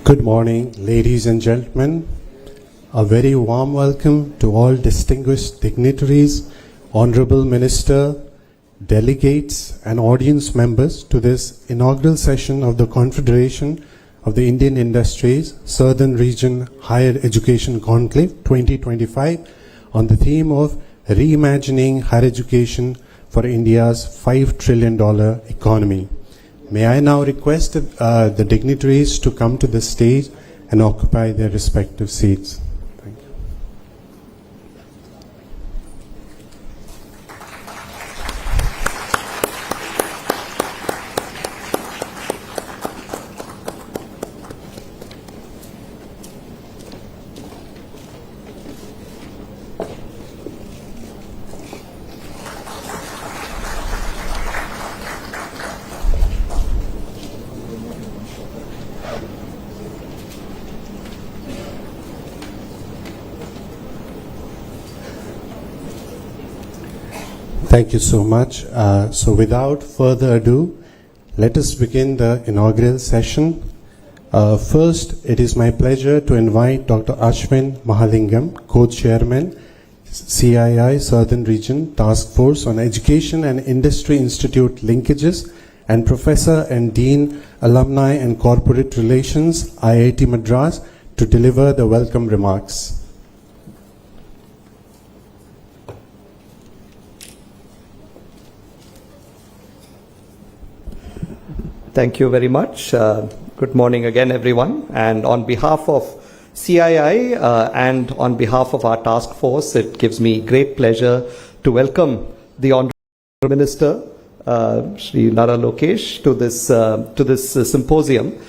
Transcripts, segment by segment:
Good morning, ladies and gentlemen. A very warm welcome to all distinguished dignitaries, Honorable Minister, delegates and audience members to this inaugural session of the Confederation of the Indian Industries Southern Region Higher Education Conclave 2025 on the theme of Reimagining Higher Education for India's $5 trillion economy. May I now request the dignitaries to come to the stage and occupy their respective seats. Thank you. Thank you so much. So without further ado, let us begin the inaugural session. First, it is my pleasure to invite Dr. Ashwin Mahalingam, Co-Chairman, CII Southern Region Task Force on Education and Industry Institute Linkages, and Professor and Dean, Alumni and Corporate Relations, IIT Madras, to deliver the welcome remarks. Thank you very much. Good morning again, everyone. And on behalf of CII and on behalf of our task force, it gives me great pleasure to welcome the Honorable Minister, Shri Nara Lokesh, to this symposium.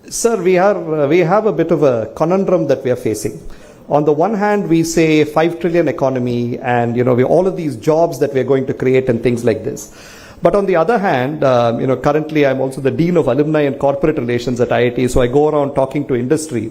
Sir, we have a bit of a conundrum that we are facing. On the one hand, we say 5 trillion economy and, all of these jobs that we are going to create and things like this. But on the other hand, currently I'm also the Dean of Alumni and Corporate Relations at IIT, so I go around talking to industry.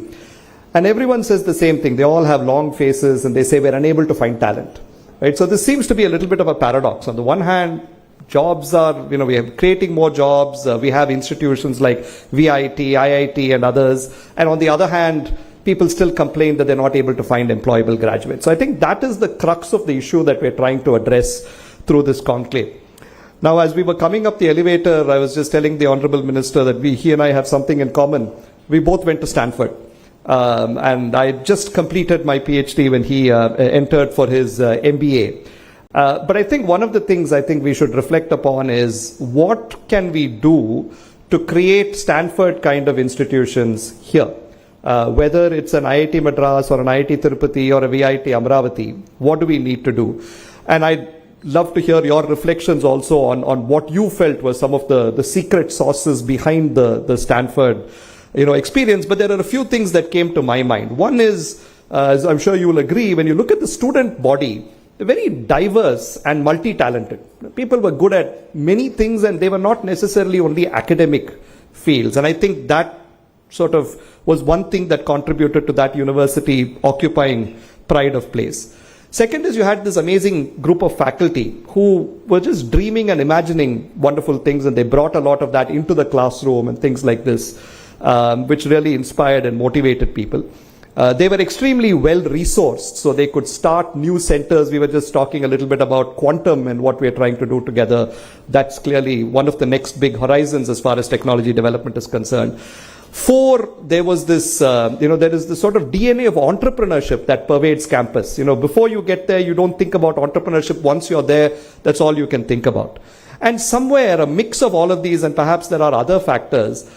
And everyone says the same thing. They all have long faces and they say we're unable to find talent. Right? So this seems to be a little bit of a paradox. On the one hand, jobs are, we are creating more jobs. We have institutions like VIT, IIT and others. And on the other hand, people still complain that they're not able to find employable graduates. So I think that is the crux of the issue that we're trying to address through this conclave. Now, as we were coming up the elevator, I was just telling the Honorable Minister that he and I have something in common. We both went to Stanford. And I just completed my PhD when he entered for his MBA. But I think one of the things I think we should reflect upon is what can we do to create Stanford kind of institutions here? Whether it's an IIT Madras or an IIT Tirupati or a VIT Amravati, what do we need to do? And I'd love to hear your reflections also on what you felt were some of the secret sauces behind the Stanford experience. But there are a few things that came to my mind. One is, as I'm sure you will agree, when you look at the student body, they're very diverse and multi-talented. People were good at many things and they were not necessarily only academic fields. And I think that sort of was one thing that contributed to that university occupying pride of place. Second is you had this amazing group of faculty who were just dreaming and imagining wonderful things, and they brought a lot of that into the classroom and things like this, which really inspired and motivated people. They were extremely well resourced, so they could start new centers. We were just talking a little bit about quantum and what we're trying to do together. That's clearly one of the next big horizons as far as technology development is concerned. 4, there was this, there is this sort of DNA of entrepreneurship that pervades campus. Before you get there, you don't think about entrepreneurship. Once you're there, that's all you can think about. And somewhere, a mix of all of these, and perhaps there are other factors,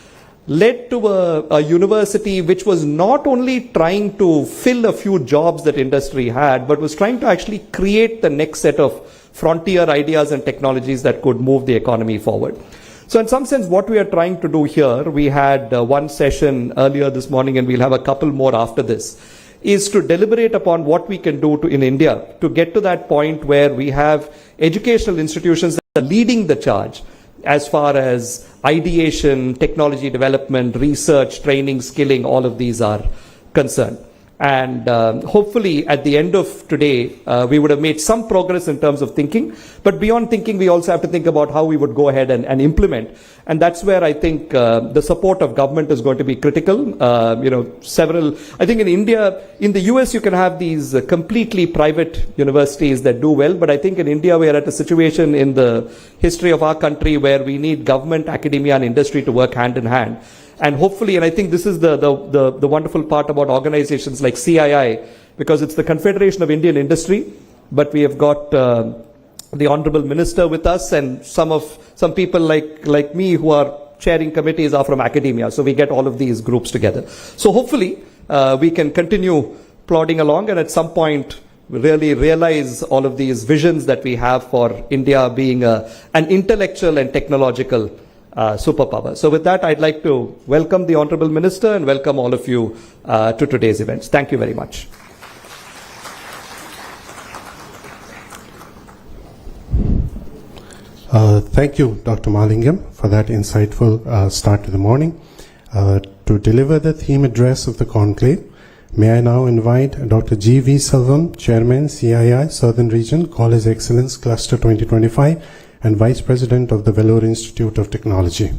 led to a university which was not only trying to fill a few jobs that industry had, but was trying to actually create the next set of frontier ideas and technologies that could move the economy forward. So in some sense, what we are trying to do here, we had one session earlier this morning and we'll have a couple more after this, is to deliberate upon what we can do in India to get to that point where we have educational institutions that are leading the charge as far as ideation, technology development, research, training, skilling, all of these are concerned. And hopefully at the end of today, we would have made some progress in terms of thinking. But beyond thinking, we also have to think about how we would go ahead and implement. And that's where I think the support of government is going to be critical. I think in India, in the US, you can have these completely private universities that do well. But I think in India, we are at a situation in the history of our country where we need government, academia, and industry to work hand in hand. And hopefully, and I think this is the wonderful part about organizations like CII, because it's the Confederation of Indian Industry, but we have got the Honorable Minister with us, and some people like me who are chairing committees are from academia. So we get all of these groups together. So hopefully, we can continue plodding along, and at some point, really realize all of these visions that we have for India being an intellectual and technological superpower. So with that, I'd like to welcome the Honorable Minister and welcome all of you to today's events. Thank you very much. Thank you, Dr. Malingam, for that insightful start to the morning. To deliver the theme address of the conclave, may I now invite Dr. G.V. Selvam, Chairman, CII, Southern Region, College Excellence Cluster 2025, and Vice President of the Vellore Institute of Technology.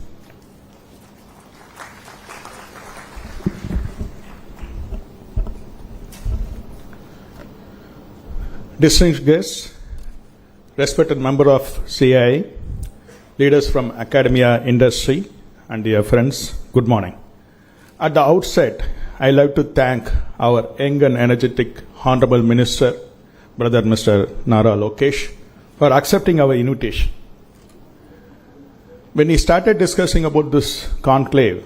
Distinguished guests, respected member of CII, leaders from academia, industry, and dear friends, good morning. At the outset, I like to thank our young and energetic Honorable Minister, Brother Mr. Nara Lokesh, for accepting our invitation. When we started discussing about this conclave,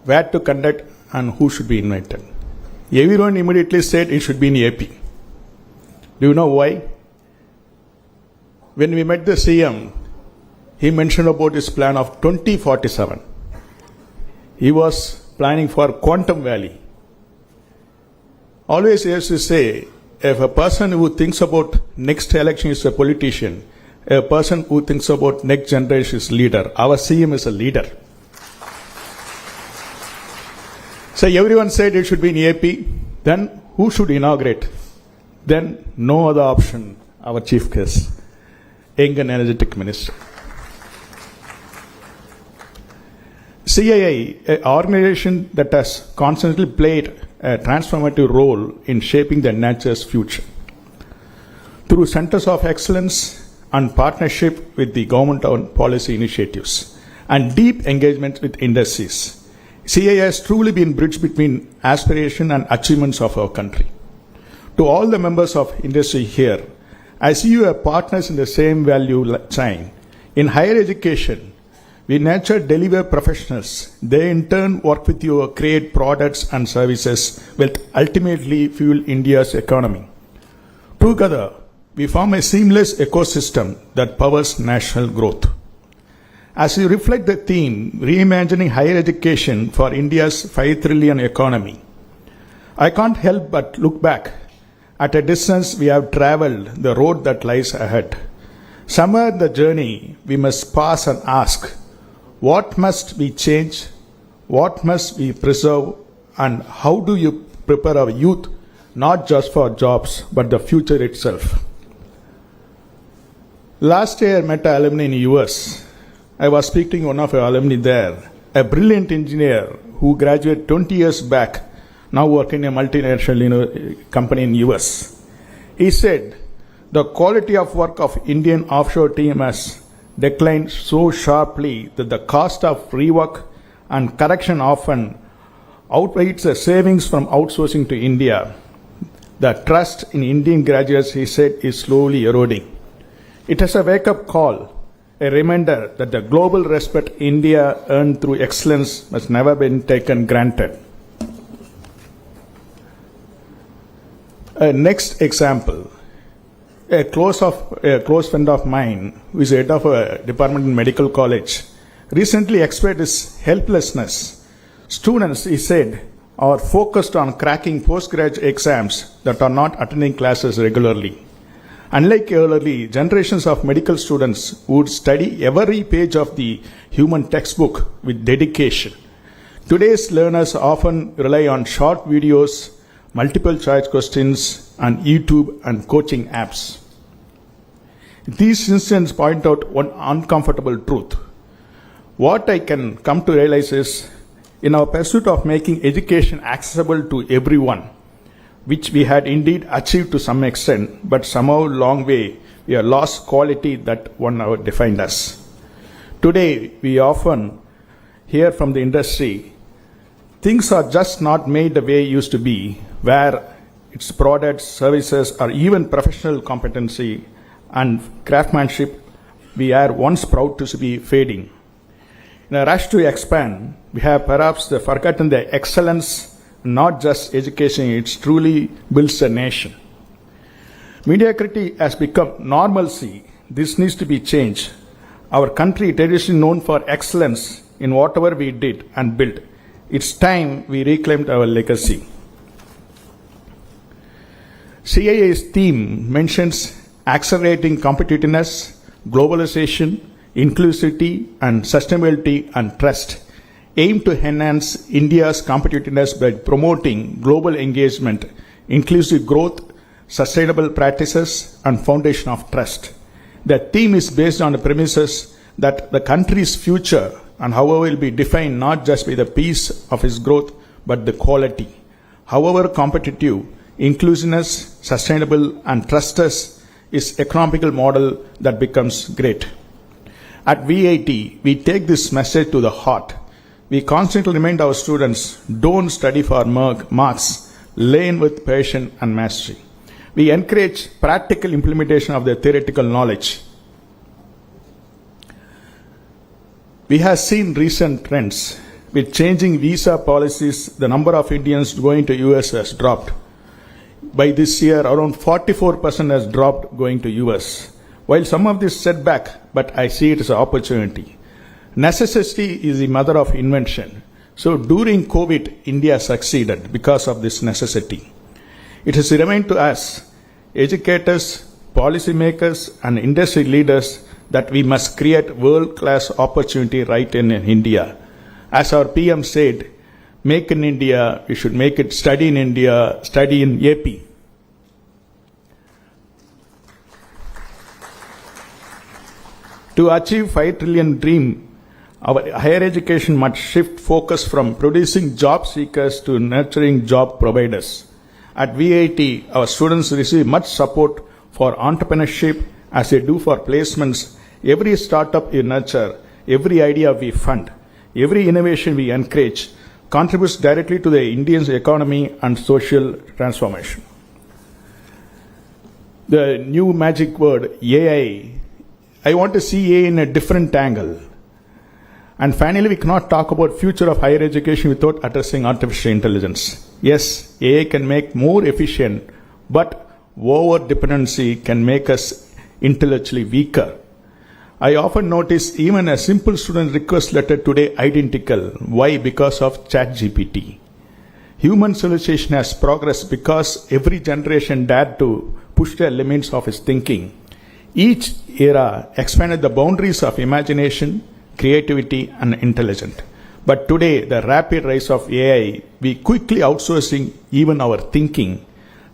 where to conduct and who should be invited, everyone immediately said it should be in AP. Do you know why? When we met the CM, he mentioned about his plan of 2047. He was planning for Quantum Valley. Always he used to say, if a person who thinks about next election is a politician, a person who thinks about next generation is leader. Our CM is a leader. So everyone said it should be in AP. Then who should inaugurate? Then no other option, our chief guest, young and energetic minister. CII, an organization that has constantly played a transformative role in shaping the nature's future. Through centers of excellence and partnership with the government on policy initiatives and deep engagement with industries, CII has truly been bridge between aspiration and achievements of our country. To all the members of industry here, I see you as partners in the same value chain. In higher education, we nurture deliver professionals. They in turn work with you to create products and services which ultimately fuel India's economy. Together, we form a seamless ecosystem that powers national growth. As you reflect the theme, reimagining higher education for India's 5 trillion economy, I can't help but look back at a distance we have traveled, the road that lies ahead. Somewhere in the journey, we must pause and ask, what must we change? What must we preserve? And how do you prepare our youth, not just for jobs, but the future itself? Last year, I met an alumni in the US. I was speaking to one of our alumni there, a brilliant engineer who graduated 20 years back, now working in a multinational company in the US. He said, the quality of work of Indian offshore team has declined so sharply that the cost of rework and correction often outweighs the savings from outsourcing to India. The trust in Indian graduates, he said, is slowly eroding. It is a wake-up call, a reminder that the global respect India earned through excellence must never be taken granted. Next example. A close friend of mine, who is head of a department in medical college, recently expressed his helplessness. Students, he said, are focused on cracking postgraduate exams that are not attending classes regularly. Unlike earlier, generations of medical students would study every page of the human textbook with dedication. Today's learners often rely on short videos multiple choice questions, and YouTube and coaching apps. These incidents point out one uncomfortable truth. What I can come to realize is, in our pursuit of making education accessible to everyone, which we had indeed achieved to some extent, but somehow long way, we have lost quality that one hour defined us. Today, we often hear from the industry, things are just not made the way it used to be, where its products, services, or even professional competency and craftsmanship we are once proud to be fading. In a rush to expand, we have perhaps forgotten the excellence, not just education, it truly builds a nation. Mediocrity has become normalcy. This needs to be changed. Our country traditionally known for excellence in whatever we did and built. It's time we reclaimed our legacy. CII's theme mentions accelerating competitiveness, globalization, inclusivity and sustainability and trust, aim to enhance India's competitiveness by promoting global engagement, inclusive growth, sustainable practices, and foundation of trust. The theme is based on the premises that the country's future and however will be defined not just by the pace of its growth, but the quality. However competitive, inclusiveness, sustainable, and trustless is economical model that becomes great. At VIT, we take this message to the heart. We constantly remind our students, don't study for marks, learn with passion and mastery. We encourage practical implementation of the theoretical knowledge. We have seen recent trends. With changing visa policies, the number of Indians going to US has dropped. By this year, around 44% has dropped going to US. While some of this setback, but I see it as an opportunity. Necessity is the mother of invention. So during COVID, India succeeded because of this necessity. It has remained to us, educators, policymakers, and industry leaders, that we must create world-class opportunity right in India. As our PM said, make in India, we should make it study in India, study in AP. To achieve 5 trillion dream, our higher education must shift focus from producing job seekers to nurturing job providers. At VIT, our students receive much support for entrepreneurship as they do for placements. Every startup we nurture, every idea we fund, every innovation we encourage contributes directly to the Indian economy and social transformation. The new magic word, AI, I want to see AI in a different angle. And finally, we cannot talk about future of higher education without addressing artificial intelligence. Yes, AI can make more efficient, but over-dependency can make us intellectually weaker. I often notice even a simple student request letter today identical. Why? Because of ChatGPT. Human civilization has progressed because every generation dared to push the limits of its thinking. Each era expanded the boundaries of imagination, creativity, and intelligence. But today, the rapid rise of AI, we quickly outsourcing even our thinking.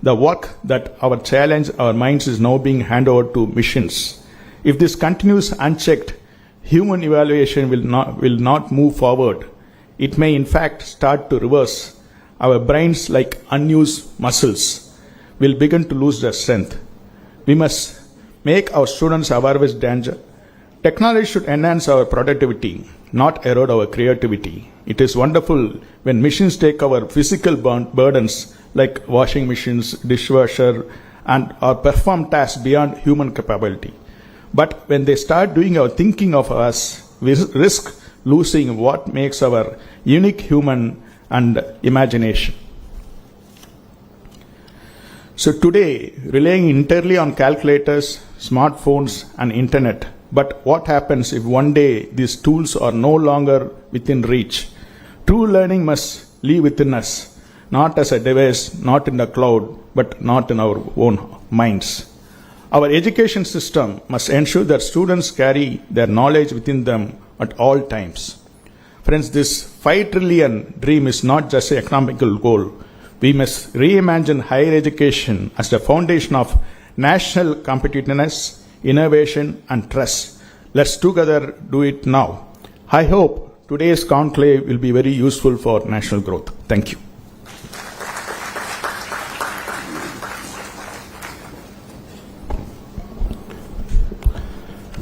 The work that our challenge our minds is now being handed over to machines. If this continues unchecked, human evaluation will not move forward. It may in fact start to reverse. Our brains, like unused muscles, will begin to lose their strength. We must make our students aware of its danger. Technology should enhance our productivity, not erode our creativity. It is wonderful when machines take our physical burdens like washing machines, dishwasher, and or perform tasks beyond human capability. But when they start doing our thinking of us, we risk losing what makes our unique human and imagination. So today, relying entirely on calculators, smartphones, and internet. But what happens if one day these tools are no longer within reach? True learning must live within us, not as a device, not in the cloud, but not in our own minds. Our education system must ensure that students carry their knowledge within them at all times. Friends, this 5 trillion dream is not just an economical goal. We must reimagine higher education as the foundation of national competitiveness, innovation, and trust. Let's together do it now. I hope today's conclave will be very useful for national growth. Thank you.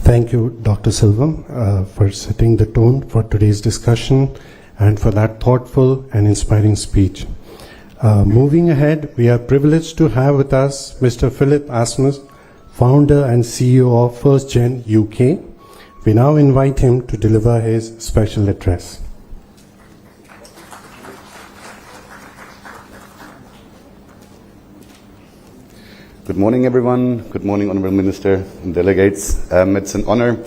Thank you, Dr. Silvam, for setting the tone for today's discussion and for that thoughtful and inspiring speech. Moving ahead, we are privileged to have with us Mr. Philip Asmus, founder and CEO of First Gen UK. We now invite him to deliver his special address. Good morning, everyone. Good morning, Honourable Minister and delegates. It's an honor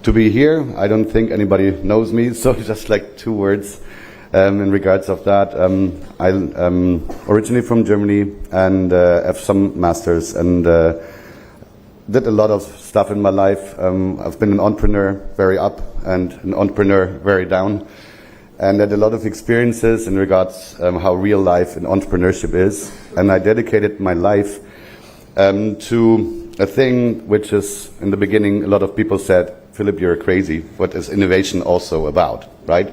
to be here. I don't think anybody knows me, so just like 2 words in regards of that. I'm originally from Germany and have some masters and did a lot of stuff in my life. I've been an entrepreneur very up and an entrepreneur very down, and had a lot of experiences in regards how real life in entrepreneurship is. And I dedicated my life to a thing which is, in the beginning, a lot of people said, Philip, you're crazy. What is innovation also about, right?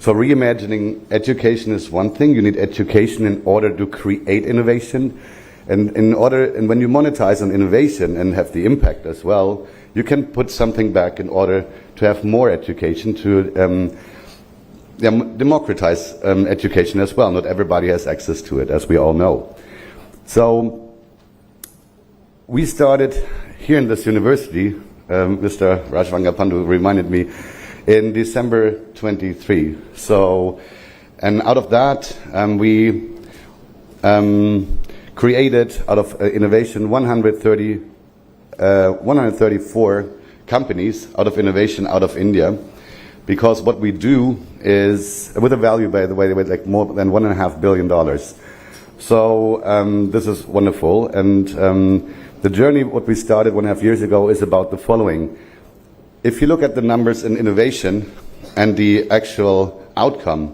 So reimagining education is one thing. You need education in order to create innovation. And when you monetize on innovation and have the impact as well, you can put something back in order to have more education, to democratize education as well. Not everybody has access to it, as we all know. So we started here in this university, Mr. Rajvangapandu reminded me, in December 23. So, and out of that, we created, out of innovation, 134 companies out of innovation out of India. Because what we do is, with a value, by the way, like more than $1.5 billion. So this is wonderful. And the journey, what we started 1.5 years ago, is about the following. If you look at the numbers in innovation and the actual outcome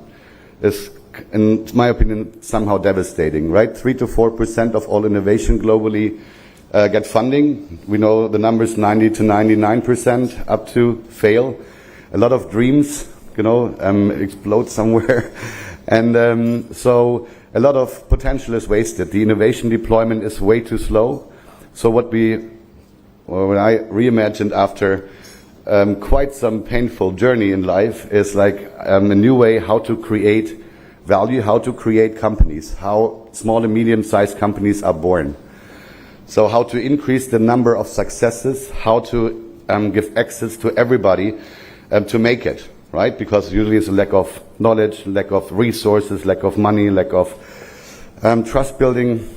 is, in my opinion, somehow devastating, right? 3 to 4% of all innovation globally get funding. We know the numbers 90 to 99% up to fail. A lot of dreams, explode somewhere. And so a lot of potential is wasted. The innovation deployment is way too slow. So when I reimagined after quite some painful journey in life is like a new way how to create value, how to create companies, how small and medium-sized companies are born. So how to increase the number of successes, how to give access to everybody to make it, right? Because usually it's a lack of knowledge, lack of resources, lack of money, lack of trust-building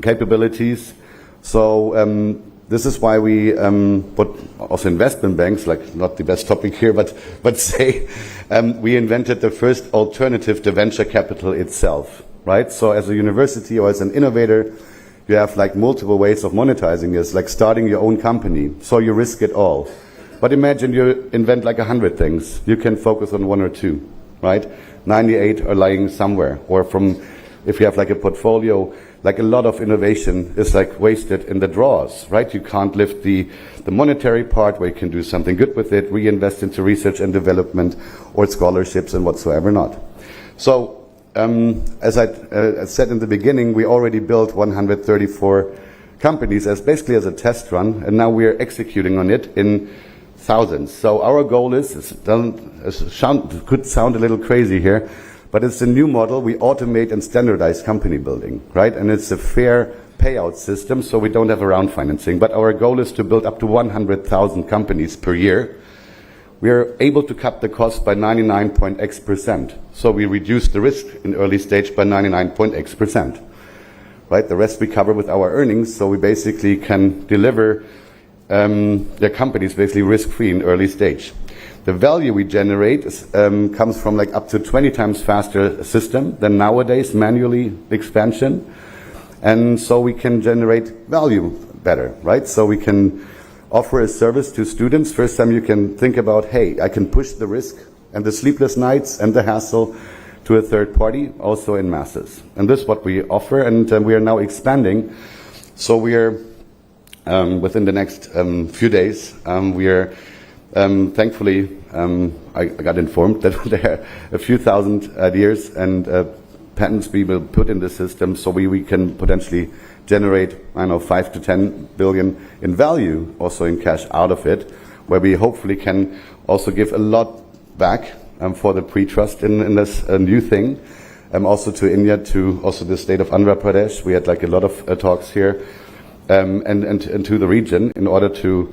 capabilities. So this is why we put also investment banks, like not the best topic here, but say we invented the first alternative to venture capital itself, right? So as a university or as an innovator, you have like multiple ways of monetizing this, like starting your own company. So you risk it all. But imagine you invent like 100 things. You can focus on 1 or 2, right? 98 are lying somewhere. Or if you have like a portfolio, like a lot of innovation is like wasted in the drawers, right? You can't lift the monetary part where you can do something good with it, reinvest into research and development or scholarships and whatsoever not. So as I said in the beginning, we already built 134 companies as basically as a test run, and now we are executing on it in thousands. So our goal is, could sound a little crazy here, but it's a new model. We automate and standardize company building, right? And it's a fair payout system, so we don't have around financing. But our goal is to build up to 100,000 companies per year. We are able to cut the cost by 99.x%. So we reduce the risk in early stage by 99.x%, right? The rest we cover with our earnings, so we basically can deliver their companies basically risk-free in early stage. The value we generate comes from like up to 20 times faster system than nowadays manually expansion. And so we can generate value better, right? So we can offer a service to students. First time you can think about, hey, I can push the risk and the sleepless nights and the hassle to a third party, also in masses. And this is what we offer, and we are now expanding. So we are, within the next few days, we are thankfully, I got informed that there are a few thousand ideas and patents we will put in the system, so we can potentially generate, 5 to 10 billion in value, also in cash out of it, where we hopefully can also give a lot back for the pre-trust in this new thing, also to India, to also the state of Andhra Pradesh. We had like a lot of talks here, and to the region, in order to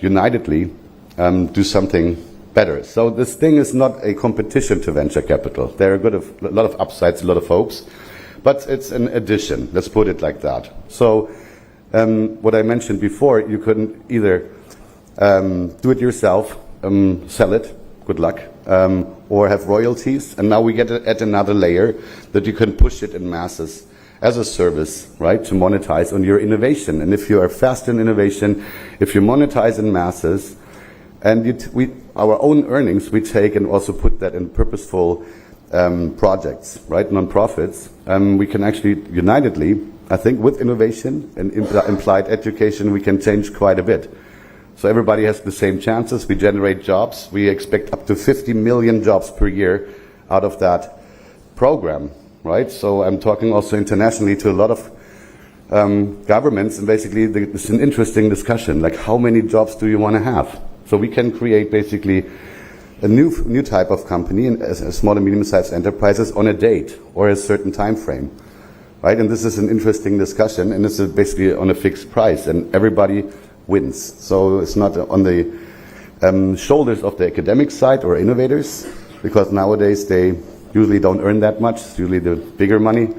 unitedly do something better. So this thing is not a competition to venture capital. There are a lot of upsides, a lot of hopes, but it's an addition. Let's put it like that. So what I mentioned before, you can either do it yourself, sell it, good luck, or have royalties. And now we get at another layer that you can push it in masses as a service, right, to monetize on your innovation. And if you are fast in innovation, if you monetize in masses, and our own earnings we take and also put that in purposeful projects, right, non-profits, we can actually unitedly, I think, with innovation and implied education, we can change quite a bit. So everybody has the same chances. We generate jobs. We expect up to 50 million jobs per year out of that program, right? So I'm talking also internationally to a lot of governments, and basically it's an interesting discussion, like how many jobs do you want to have? So we can create basically a new type of company, as small and medium-sized enterprises, on a date or a certain time frame, right? And this is an interesting discussion, and this is basically on a fixed price, and everybody wins. So it's not on the shoulders of the academic side or innovators, because nowadays they usually don't earn that much. It's usually the bigger money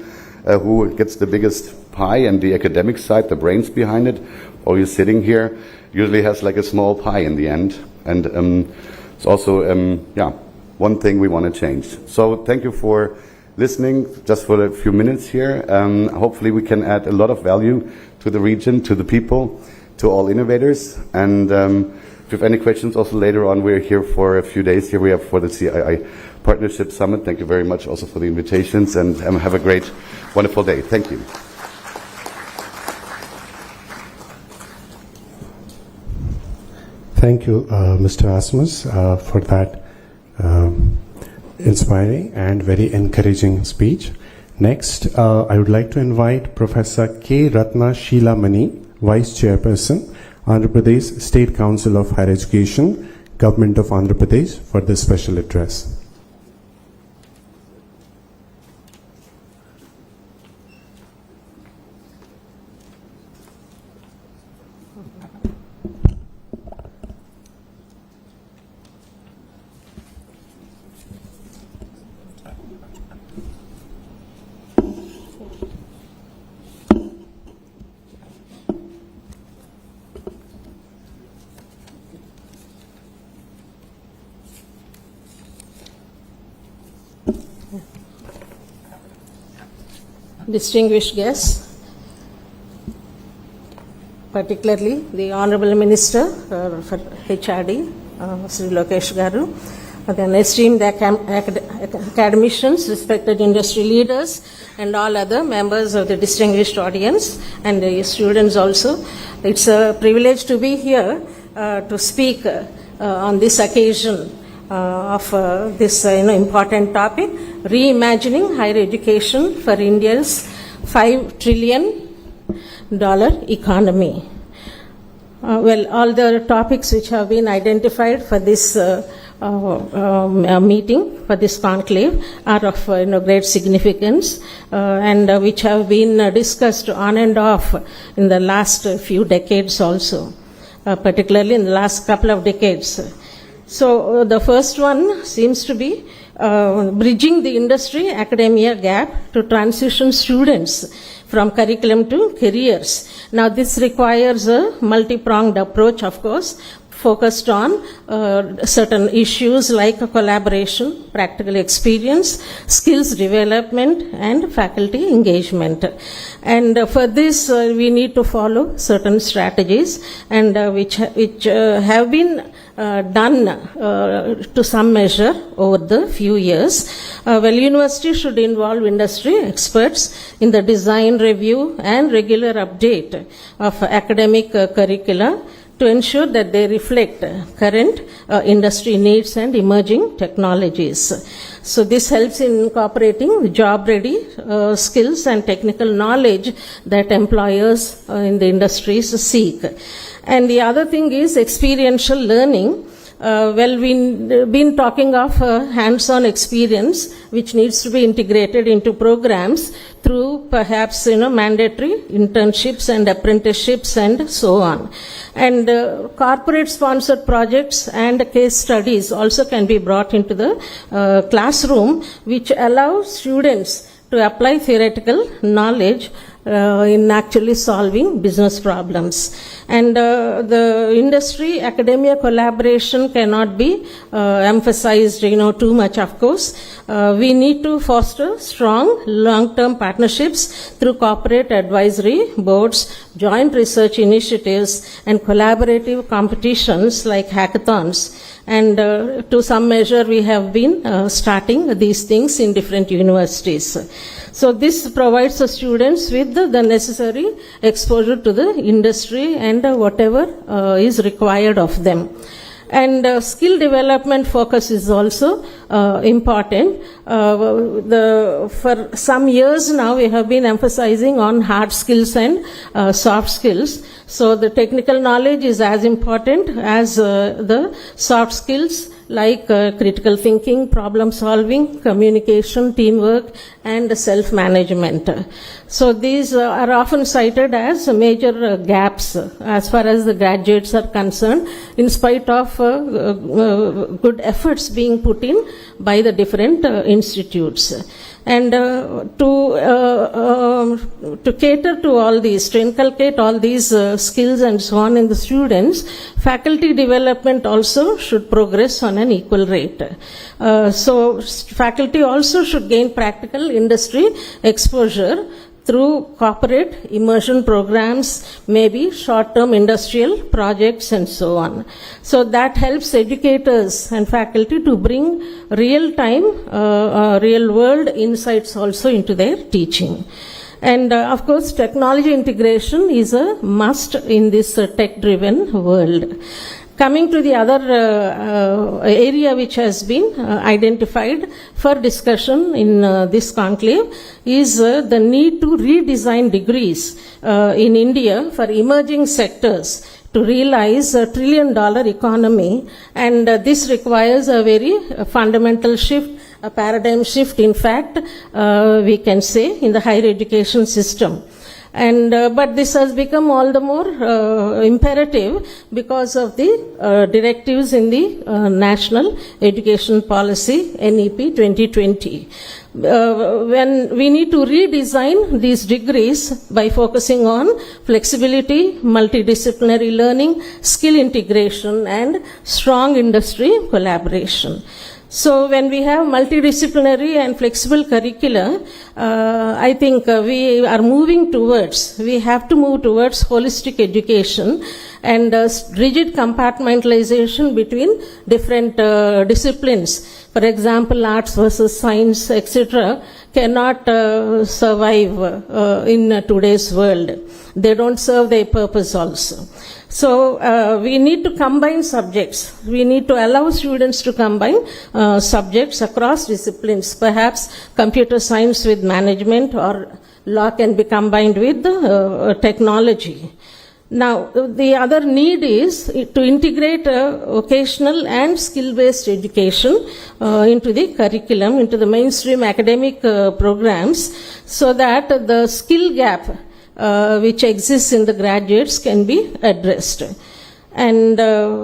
who gets the biggest pie, and the academic side, the brains behind it, or you're sitting here, usually has like a small pie in the end. And it's also, one thing we want to change. So thank you for listening just for a few minutes here. Hopefully we can add a lot of value to the region, to the people, to all innovators. And if you have any questions, also later on, we're here for a few days. Here we have for the CII Partnership Summit. Thank you very much also for the invitations, and have a great, wonderful day. Thank you. Thank you, Mr. Asmus, for that inspiring and very encouraging speech. Next, I would like to invite Professor K. Ratna Sheila Mani, Vice Chairperson, Andhra Pradesh State Council of Higher Education, Government of Andhra Pradesh, for this special address. Distinguished guests, particularly the Honorable Minister for HRD, Sri Lokesh Garu, then esteemed academicians, respected industry leaders, and all other members of the distinguished audience, and the students also. It's a privilege to be here to speak on this occasion of this important topic, reimagining higher education for India's $5 trillion economy. All the topics which have been identified for this meeting, for this conclave, are of great significance, and which have been discussed on and off in the last few decades also, particularly in the last couple of decades. So the first one seems to be bridging the industry-academia gap to transition students from curriculum to careers. Now this requires a multi-pronged approach, of course. focused on certain issues like collaboration, practical experience, skills development, and faculty engagement. And for this, we need to follow certain strategies, and which have been done to some measure over the few years. University should involve industry experts in the design, review, and regular update of academic curricula to ensure that they reflect current industry needs and emerging technologies. So this helps in incorporating job-ready skills and technical knowledge that employers in the industries seek. And the other thing is experiential learning. We've been talking of hands-on experience, which needs to be integrated into programs through perhaps mandatory internships and apprenticeships and so on. And corporate-sponsored projects and case studies also can be brought into the classroom, which allows students to apply theoretical knowledge in actually solving business problems. And the industry academia collaboration cannot be emphasized too much, of course. We need to foster strong long-term partnerships through corporate advisory boards, joint research initiatives, and collaborative competitions like hackathons. And to some measure, we have been starting these things in different universities. So this provides the students with the necessary exposure to the industry and whatever is required of them. And skill development focus is also important. For some years now, we have been emphasizing on hard skills and soft skills. So the technical knowledge is as important as the soft skills like critical thinking, problem solving, communication, teamwork, and self-management. So these are often cited as major gaps as far as the graduates are concerned, in spite of good efforts being put in by the different institutes. And to cater to all these, to inculcate all these skills and so on in the students, faculty development also should progress on an equal rate. So faculty also should gain practical industry exposure through corporate immersion programs, maybe short-term industrial projects and so on. So that helps educators and faculty to bring real-time, real-world insights also into their teaching. And of course, technology integration is a must in this tech-driven world. Coming to the other area which has been identified for discussion in this conclave is the need to redesign degrees in India for emerging sectors to realize $1 trillion economy, and this requires a very fundamental shift, a paradigm shift, in fact, we can say, in the higher education system. And but this has become all the more imperative because of the directives in the National Education Policy NEP 2020. When we need to redesign these degrees by focusing on flexibility, multidisciplinary learning, skill integration, and strong industry collaboration. So when we have multidisciplinary and flexible curricula, I think we are moving towards, we have to move towards holistic education, and rigid compartmentalization between different disciplines. For example, arts versus science, etc., cannot survive in today's world. They don't serve their purpose also. So we need to combine subjects. We need to allow students to combine subjects across disciplines. Perhaps computer science with management, or law can be combined with technology. Now, the other need is to integrate vocational and skill-based education into the curriculum, into the mainstream academic programs, so that the skill gap which exists in the graduates can be addressed. And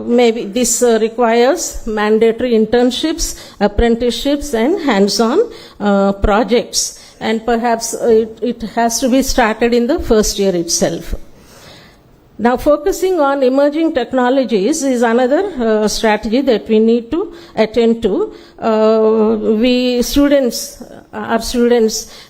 maybe this requires mandatory internships, apprenticeships, and hands-on projects. And perhaps it has to be started in the first year itself. Now, focusing on emerging technologies is another strategy that we need to attend to. Our students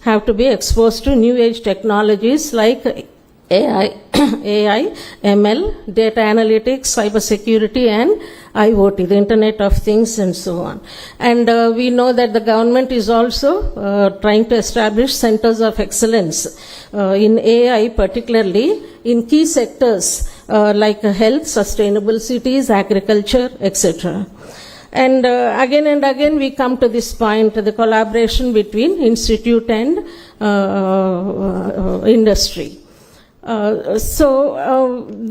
have to be exposed to new age technologies like AI, ML, data analytics, cybersecurity, and IoT, the Internet of Things, and so on. And we know that the government is also trying to establish centers of excellence in AI, particularly in key sectors like health, sustainable cities, agriculture, etc. And again we come to this point, the collaboration between institute and industry.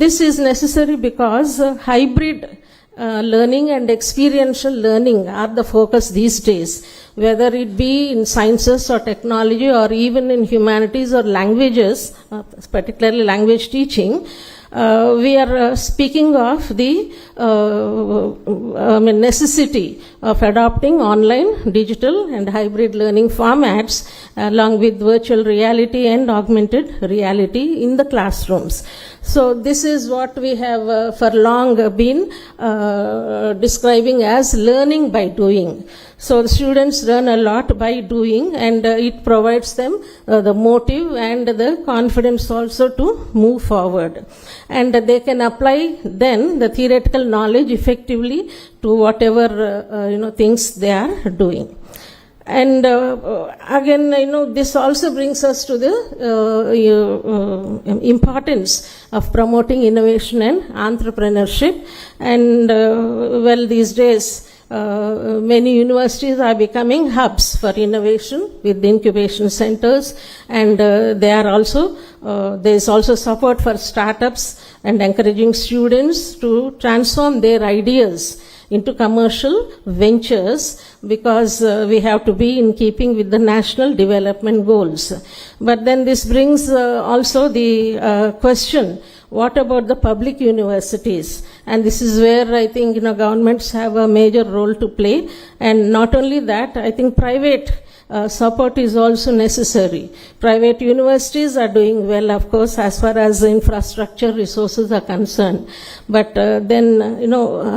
This is necessary because hybrid learning and experiential learning are the focus these days, whether it be in sciences or technology or even in humanities or languages, particularly language teaching. We are speaking of the necessity of adopting online, digital and hybrid learning formats along with virtual reality and augmented reality in the classrooms. So this is what we have for long been describing as learning by doing. So the students learn a lot by doing, and it provides them the motive and the confidence also to move forward. And they can apply then the theoretical knowledge effectively to whatever things they are doing. And again, this also brings us to the importance of promoting innovation and entrepreneurship. And these days, many universities are becoming hubs for innovation with incubation centers, and there is also support for startups and encouraging students to transform their ideas into commercial ventures, because we have to be in keeping with the national development goals. But then this brings also the question, what about the public universities? And this is where I think governments have a major role to play. And not only that, I think private support is also necessary. Private universities are doing well, of course, as far as infrastructure resources are concerned. But then,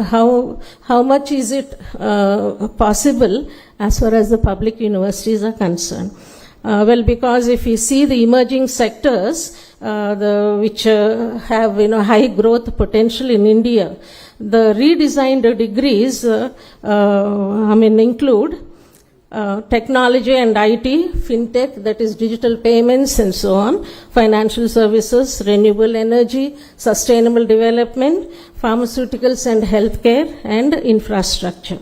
how much is it possible as far as the public universities are concerned? Because if you see the emerging sectors, which have high growth potential in India, the redesigned degrees include technology and IT, fintech, that is digital payments and so on, financial services, renewable energy, sustainable development, pharmaceuticals and healthcare, and infrastructure.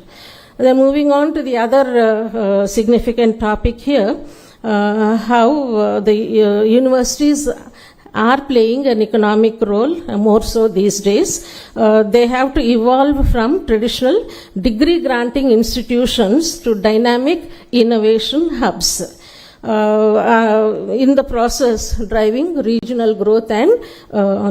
Then moving on to the other significant topic here, how the universities are playing an economic role, more so these days. They have to evolve from traditional degree granting institutions to dynamic innovation hubs. In the process, driving regional growth and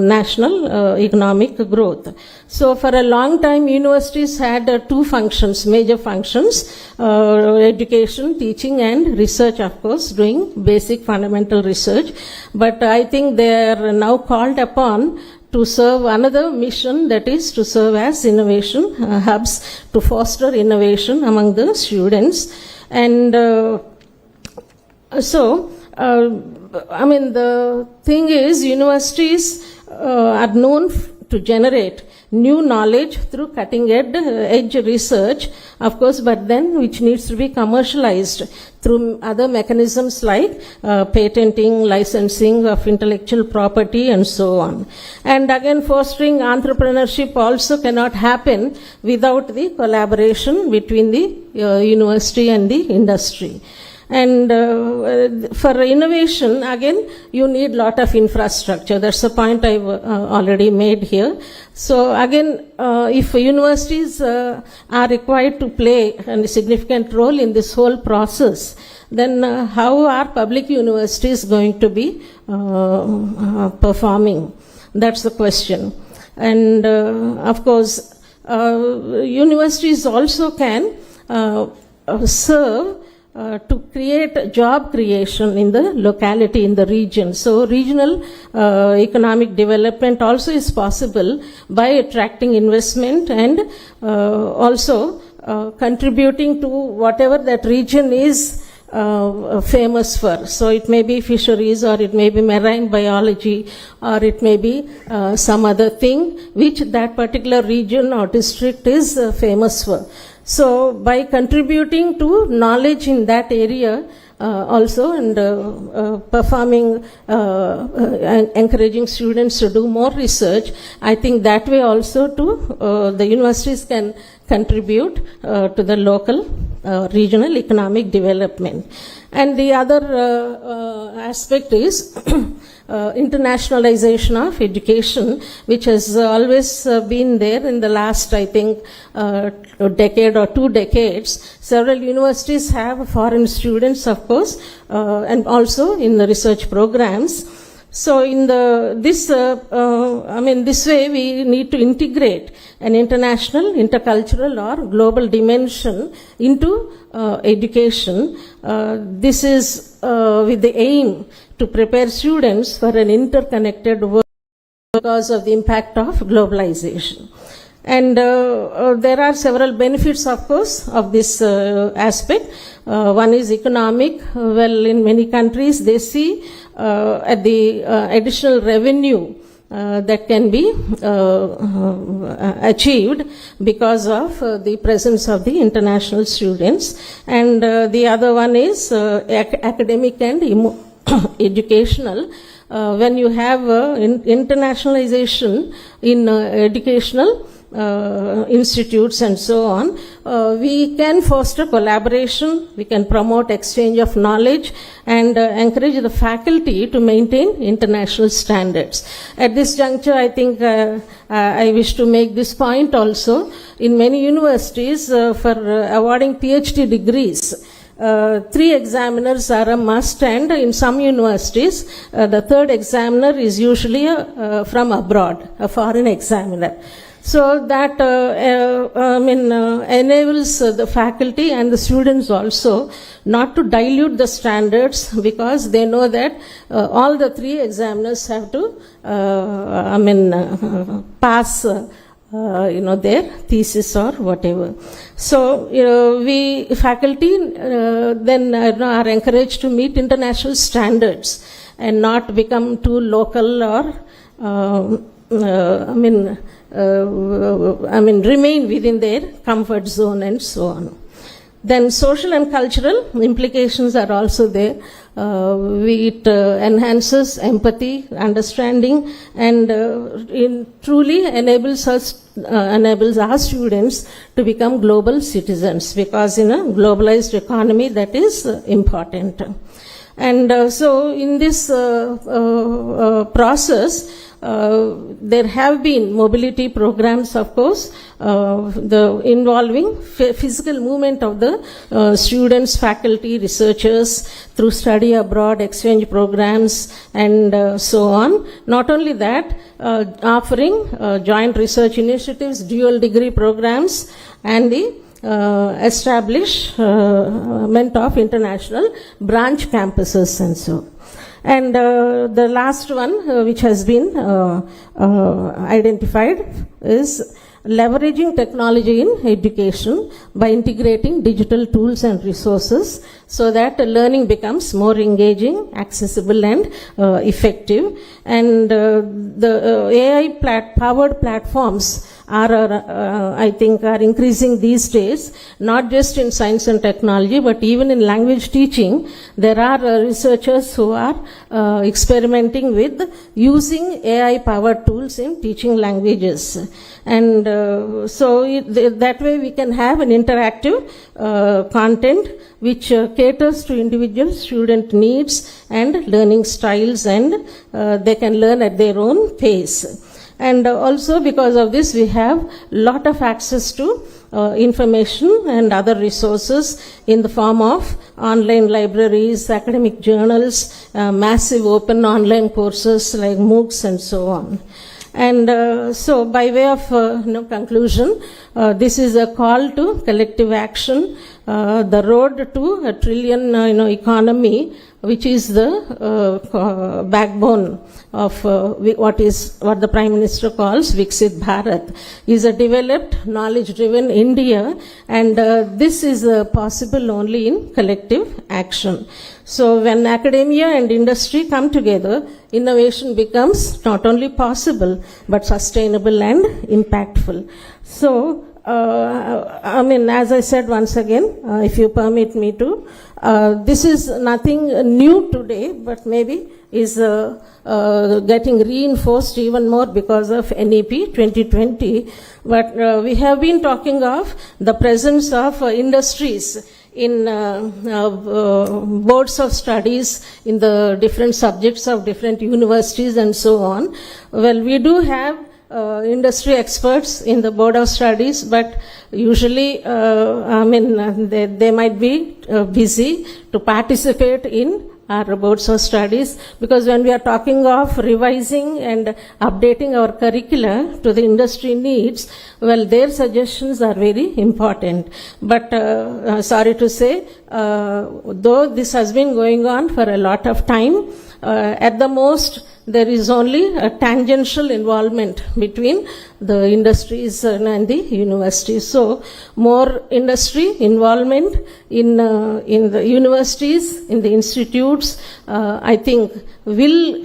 national economic growth. So for a long time, universities had two functions, major functions, education, teaching and research, of course, doing basic fundamental research. But I think they are now called upon to serve another mission, that is to serve as innovation hubs, to foster innovation among the students. And the thing is, universities are known to generate new knowledge through cutting-edge research, of course, but then which needs to be commercialized through other mechanisms like patenting, licensing of intellectual property, and so on. And again, fostering entrepreneurship also cannot happen without the collaboration between the university and the industry. And for innovation, again, you need lot of infrastructure. That's a point I've already made here. So again, if universities are required to play a significant role in this whole process, then how are public universities going to be performing? That's the question. And of course, universities also can serve to create job creation in the locality, in the region. So regional economic development also is possible by attracting investment and also contributing to whatever that region is famous for. So it may be fisheries, or it may be marine biology, or it may be some other thing which that particular region or district is famous for. So by contributing to knowledge in that area also, and performing, encouraging students to do more research, I think that way also to the universities can contribute to the local regional economic development. And the other aspect is internationalization of education, which has always been there in the last, I think, decade or 2 decades. Several universities have foreign students, of course, and also in the research programs. So in this way we need to integrate an international, intercultural or global dimension into education. This is with the aim to prepare students for an interconnected world because of the impact of globalization. And there are several benefits, of course, of this aspect. One is economic. Well, in many countries, they see at the additional revenue that can be achieved because of the presence of the international students. And the other one is academic and educational. When you have internationalization in educational institutes and so on, we can foster collaboration, we can promote exchange of knowledge, and encourage the faculty to maintain international standards. At this juncture, I think I wish to make this point also. In many universities, for awarding PhD degrees, 3 examiners are a must, and in some universities, the 3rd examiner is usually from abroad, a foreign examiner. So that enables the faculty and the students also not to dilute the standards, because they know that all the 3 examiners have to pass their thesis or whatever. So we faculty then are encouraged to meet international standards and not become too local or remain within their comfort zone and so on. Then social and cultural implications are also there. It enhances empathy, understanding, and truly enables our students to become global citizens, because in a globalized economy that is important. And so in this process, there have been mobility programs, of course, involving physical movement of the students, faculty, researchers through study abroad, exchange programs, and so on. Not only that, offering joint research initiatives, dual degree programs, and the establishment of international branch campuses and so. And the last one, which has been identified, is leveraging technology in education by integrating digital tools and resources so that learning becomes more engaging, accessible, and effective. And the AI-powered platforms I think are increasing these days, not just in science and technology, but even in language teaching. There are researchers who are experimenting with using AI-powered tools in teaching languages. And that way we can have an interactive content which caters to individual student needs and learning styles, and they can learn at their own pace. And also because of this, we have lot of access to information and other resources in the form of online libraries, academic journals, massive open online courses like MOOCs and so on. And so by way of conclusion, this is a call to collective action the road to a trillion economy, which is the backbone of what the Prime Minister calls Viksit Bharat, is a developed, knowledge-driven India, and this is possible only in collective action. So when academia and industry come together, innovation becomes not only possible but sustainable and impactful. So, as I said once again, if you permit me to, this is nothing new today, but maybe is getting reinforced even more because of NEP 2020. But we have been talking of the presence of industries in boards of studies in the different subjects of different universities and so on. Well, we do have industry experts in the board of studies, but usually, they might be busy to participate in our boards of studies, because when we are talking of revising and updating our curricula to the industry needs, well, their suggestions are very important. But sorry to say, though this has been going on for a lot of time, at the most, there is only a tangential involvement between the industries and the universities. So, more industry involvement in the universities, in the institutes, I think will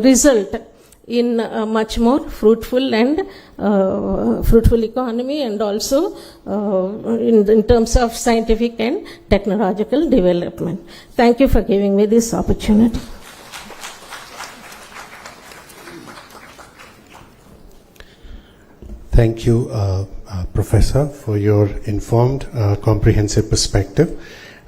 result in a much more fruitful and fruitful economy, and also in terms of scientific and technological development. Thank you for giving me this opportunity. Thank you, Professor, for your informed, comprehensive perspective.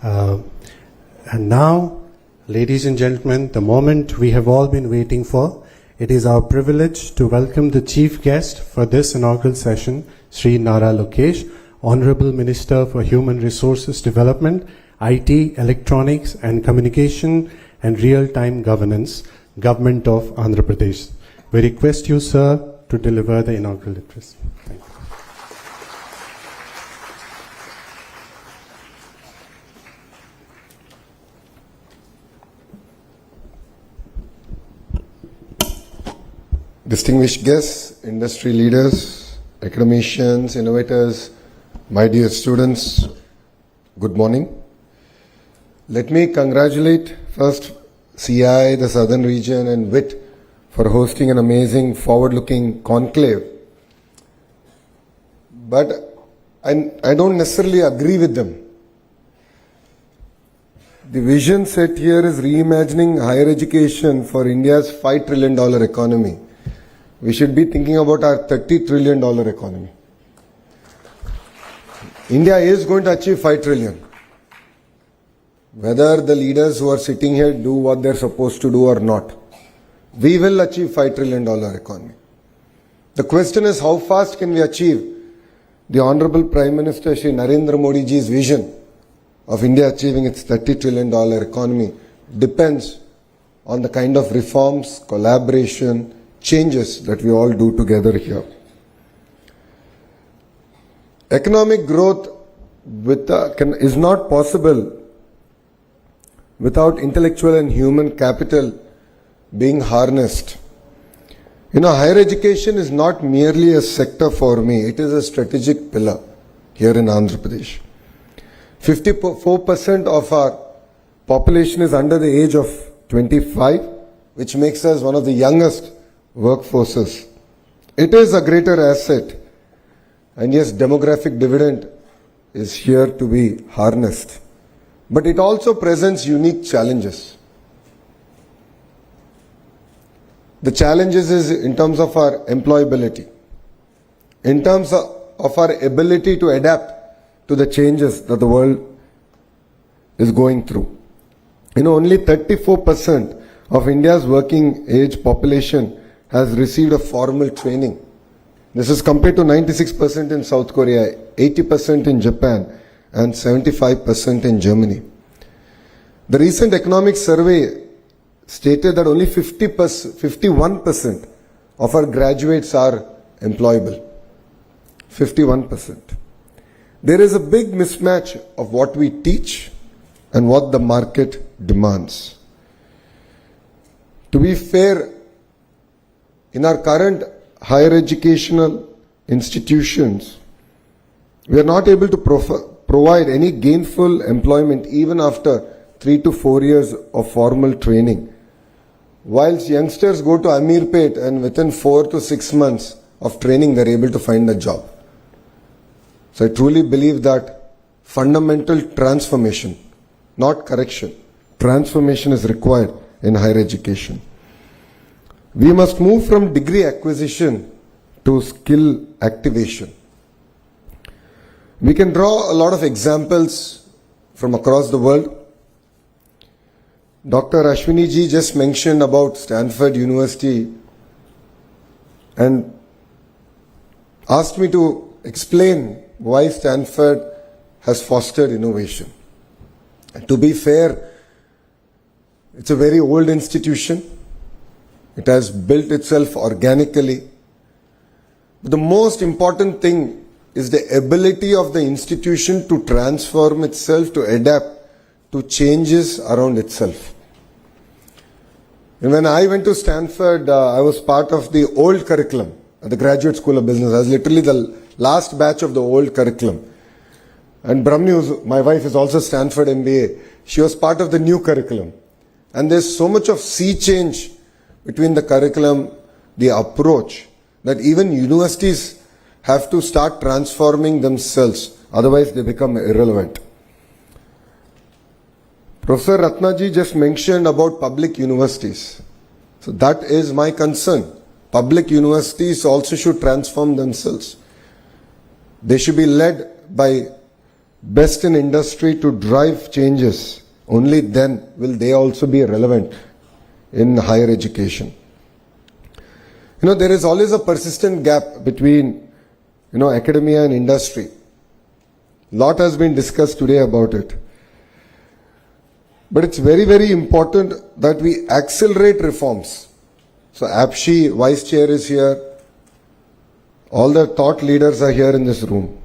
And now, ladies and gentlemen, the moment we have all been waiting for. It is our privilege to welcome the chief guest for this inaugural session, Sri Nara Lokesh, Honorable Minister for Human Resources Development, IT, Electronics and Communication and Real-Time Governance, Government of Andhra Pradesh. We request you, sir, to deliver the inaugural address. Thank you. Distinguished guests, industry leaders, academicians, innovators, my dear students, good morning. Let me congratulate first CI, the Southern Region and WIT for hosting an amazing forward-looking conclave. But I don't necessarily agree with them. The vision set here is reimagining higher education for India's $5 trillion economy. We should be thinking about our $30 trillion economy. India is going to achieve 5 trillion. Whether the leaders who are sitting here do what they're supposed to do or not, we will achieve $5 trillion economy. The question is, how fast can we achieve the Honorable Prime Minister Shri Narendra Modi ji's vision of India achieving its $30 trillion economy depends on the kind of reforms, collaboration, changes that we all do together here. Economic growth is not possible without intellectual and human capital being harnessed. Higher education is not merely a sector for me, it is a strategic pillar here in Andhra Pradesh. 54% of our population is under the age of 25, which makes us one of the youngest workforces. It is a greater asset, and yes, demographic dividend is here to be harnessed. But it also presents unique challenges. The challenges is in terms of our employability, in terms of our ability to adapt to the changes that the world is going through. Only 34% of India's working age population has received a formal training. This is compared to 96% in South Korea, 80% in Japan, and 75% in Germany. The recent economic survey stated that only 51% of our graduates are employable. 51%. there is a big mismatch of what we teach and what the market demands. To be fair, in our current higher educational institutions, we are not able to provide any gainful employment even after 3 to 4 years of formal training. Whilst youngsters go to Amirpet and within 4 to 6 months of training, they're able to find a job. So I truly believe that fundamental transformation, not correction, transformation is required in higher education. We must move from degree acquisition to skill activation. We can draw a lot of examples from across the world. Dr. Ashwini ji just mentioned about Stanford University and asked me to explain why Stanford has fostered innovation. And to be fair, it's a very old institution. It has built itself organically. But the most important thing is the ability of the institution to transform itself, to adapt to changes around itself. And when I went to Stanford, I was part of the old curriculum at the Graduate School of Business. I was literally the last batch of the old curriculum. And Brahmni, my wife, is also Stanford MBA. She was part of the new curriculum. And there's so much of sea change between the curriculum, the approach, that even universities have to start transforming themselves. Otherwise, they become irrelevant. Professor Ratna ji just mentioned about public universities. So that is my concern. Public universities also should transform themselves. They should be led by best in industry to drive changes. Only then will they also be relevant in higher education. There is always a persistent gap between, academia and industry. Lot has been discussed today about it. But it's very, very important that we accelerate reforms. So APSHI, Vice Chair is here. All the thought leaders are here in this room.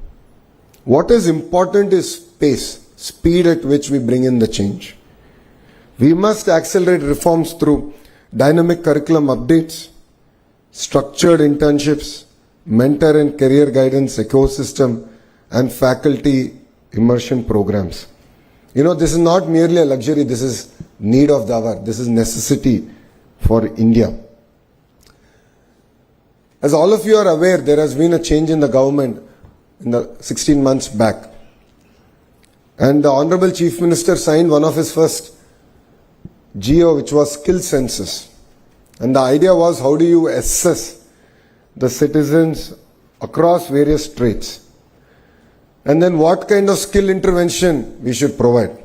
What is important is pace, speed at which we bring in the change. We must accelerate reforms through dynamic curriculum updates, structured internships, mentor and career guidance ecosystem, and faculty immersion programs. This is not merely a luxury, this is need of the hour, this is necessity for India. As all of you are aware, there has been a change in the government in the 16 months back. And the Honorable Chief Minister signed one of his first GO, which was skill census. And the idea was, how do you assess the citizens across various traits? And then what kind of skill intervention we should provide.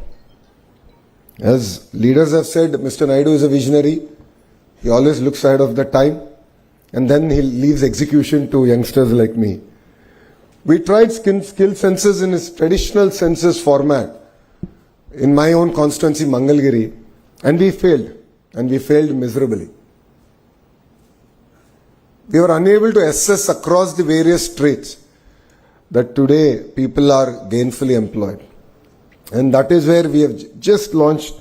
As leaders have said, Mr. Naidu is a visionary. He always looks ahead of the time. And then he leaves execution to youngsters like me. We tried skill census in its traditional census format in my own constituency, Mangalgiri, and we failed. And we failed miserably. We were unable to assess across the various traits that today people are gainfully employed. And that is where we have just launched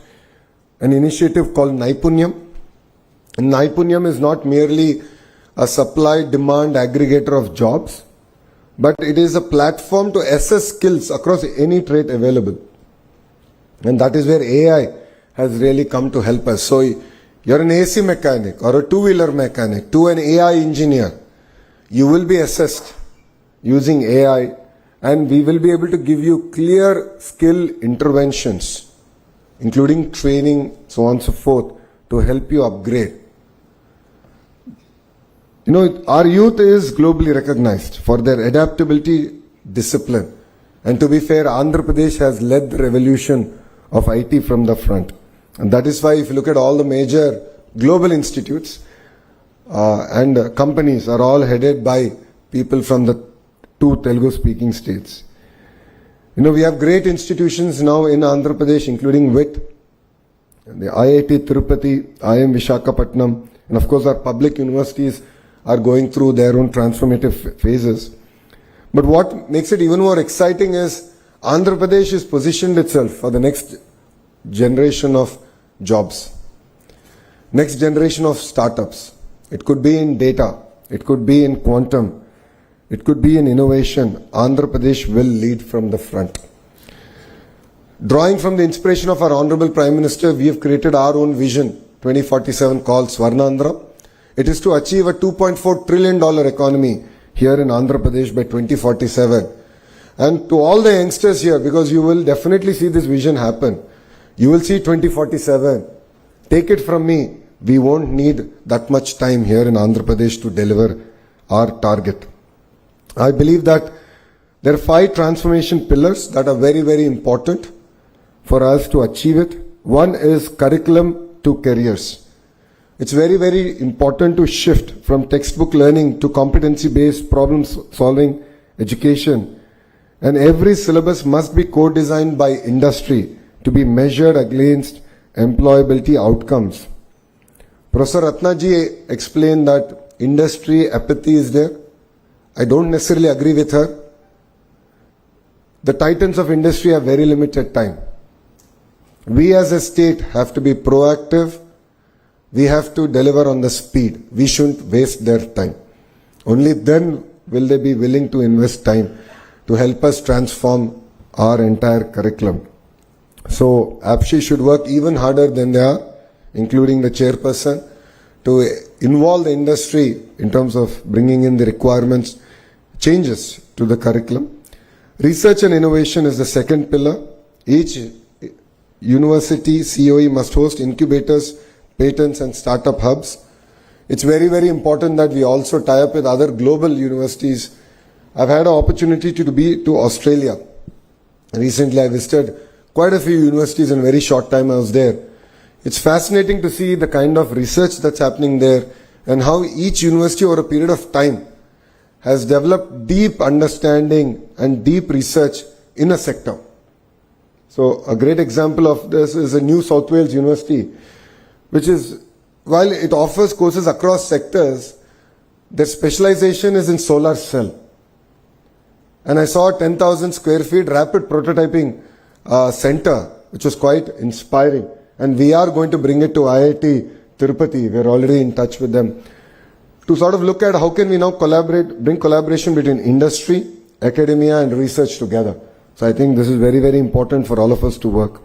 an initiative called Naipunyam. And Naipunyam is not merely a supply-demand aggregator of jobs, but it is a platform to assess skills across any trait available. And that is where AI has really come to help us. So you're an AC mechanic or a two-wheeler mechanic to an AI engineer, you will be assessed using AI, and we will be able to give you clear skill interventions, including training, so on and so forth, to help you upgrade. Our youth is globally recognized for their adaptability, discipline. And to be fair, Andhra Pradesh has led the revolution of IT from the front. And that is why if you look at all the major global institutes and companies are all headed by people from the 2 Telugu-speaking states. We have great institutions now in Andhra Pradesh, including WIT, the IIT Tirupati, IIM Visakhapatnam, and of course our public universities are going through their own transformative phases. But what makes it even more exciting is Andhra Pradesh is positioned itself for the next generation of jobs, next generation of startups. It could be in data, it could be in quantum, it could be in innovation. Andhra Pradesh will lead from the front. Drawing from the inspiration of our Honorable Prime Minister, we have created our own vision 2047 called Swarnandhra. It is to achieve a $2.4 trillion economy here in Andhra Pradesh by 2047. And to all the youngsters here, because you will definitely see this vision happen, you will see 2047. Take it from me, we won't need that much time here in Andhra Pradesh to deliver our target. I believe that there are 5 transformation pillars that are very, very important for us to achieve it. One is curriculum to careers. It's very, very important to shift from textbook learning to competency-based problem-solving education. And every syllabus must be co-designed by industry to be measured against employability outcomes. Professor Ratna ji explained that industry apathy is there. I don't necessarily agree with her. The titans of industry have very limited time. We as a state have to be proactive. We have to deliver on the speed. We shouldn't waste their time. Only then will they be willing to invest time to help us transform our entire curriculum. So APSHI should work even harder than they are, including the chairperson, to involve the industry in terms of bringing in the requirements, changes to the curriculum. Research and innovation is the second pillar. Each university COE must host incubators, patents and startup hubs. It's very, very important that we also tie up with other global universities. I've had an opportunity to be to Australia. Recently I visited quite a few universities in a very short time I was there. It's fascinating to see the kind of research that's happening there and how each university over a period of time has developed deep understanding and deep research in a sector. So a great example of this is a New South Wales University, which is, while it offers courses across sectors, their specialization is in solar cell. And I saw a 10,000 square feet rapid prototyping center, which was quite inspiring. And we are going to bring it to IIT Tirupati. We're already in touch with them to sort of look at how can we now bring collaboration between industry, academia and research together. So I think this is very, very important for all of us to work.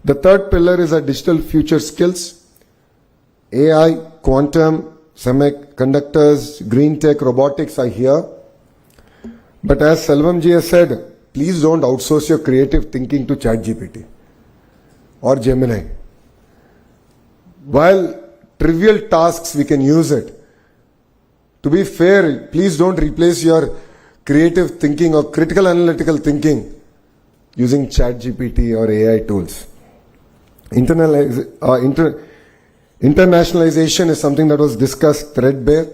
The third pillar is our digital future skills. AI, quantum, semiconductors, green tech, robotics are here. But as Selvam ji has said, please don't outsource your creative thinking to ChatGPT or Gemini. While trivial tasks we can use it, to be fair, please don't replace your creative thinking or critical analytical thinking using ChatGPT or AI tools. Internationalization is something that was discussed threadbare.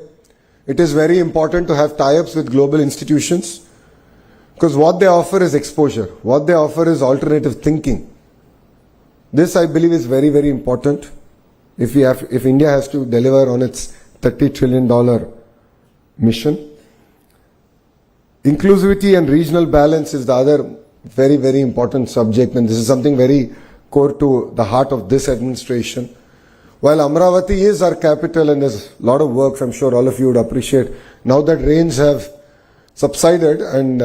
It is very important to have tie-ups with global institutions because what they offer is exposure. What they offer is alternative thinking. This, I believe, is very, very important if India has to deliver on its $30 trillion mission. Inclusivity and regional balance is the other very, very important subject, and this is something very core to the heart of this administration. While Amravati is our capital and there's a lot of work, I'm sure all of you would appreciate, now that rains have subsided and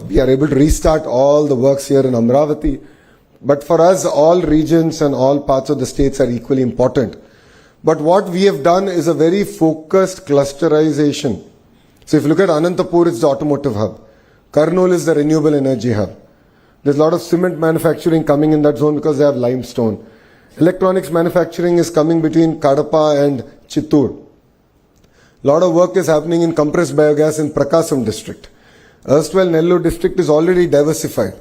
we are able to restart all the works here in Amravati. But for us, all regions and all parts of the states are equally important. But what we have done is a very focused clusterization. So if you look at Anantapur, it's the automotive hub. Kurnool is the renewable energy hub. There's a lot of cement manufacturing coming in that zone because they have limestone. Electronics manufacturing is coming between Kadapa and Chittoor. A lot of work is happening in compressed biogas in Prakasam district. Erstwhile Nellore district is already diversified.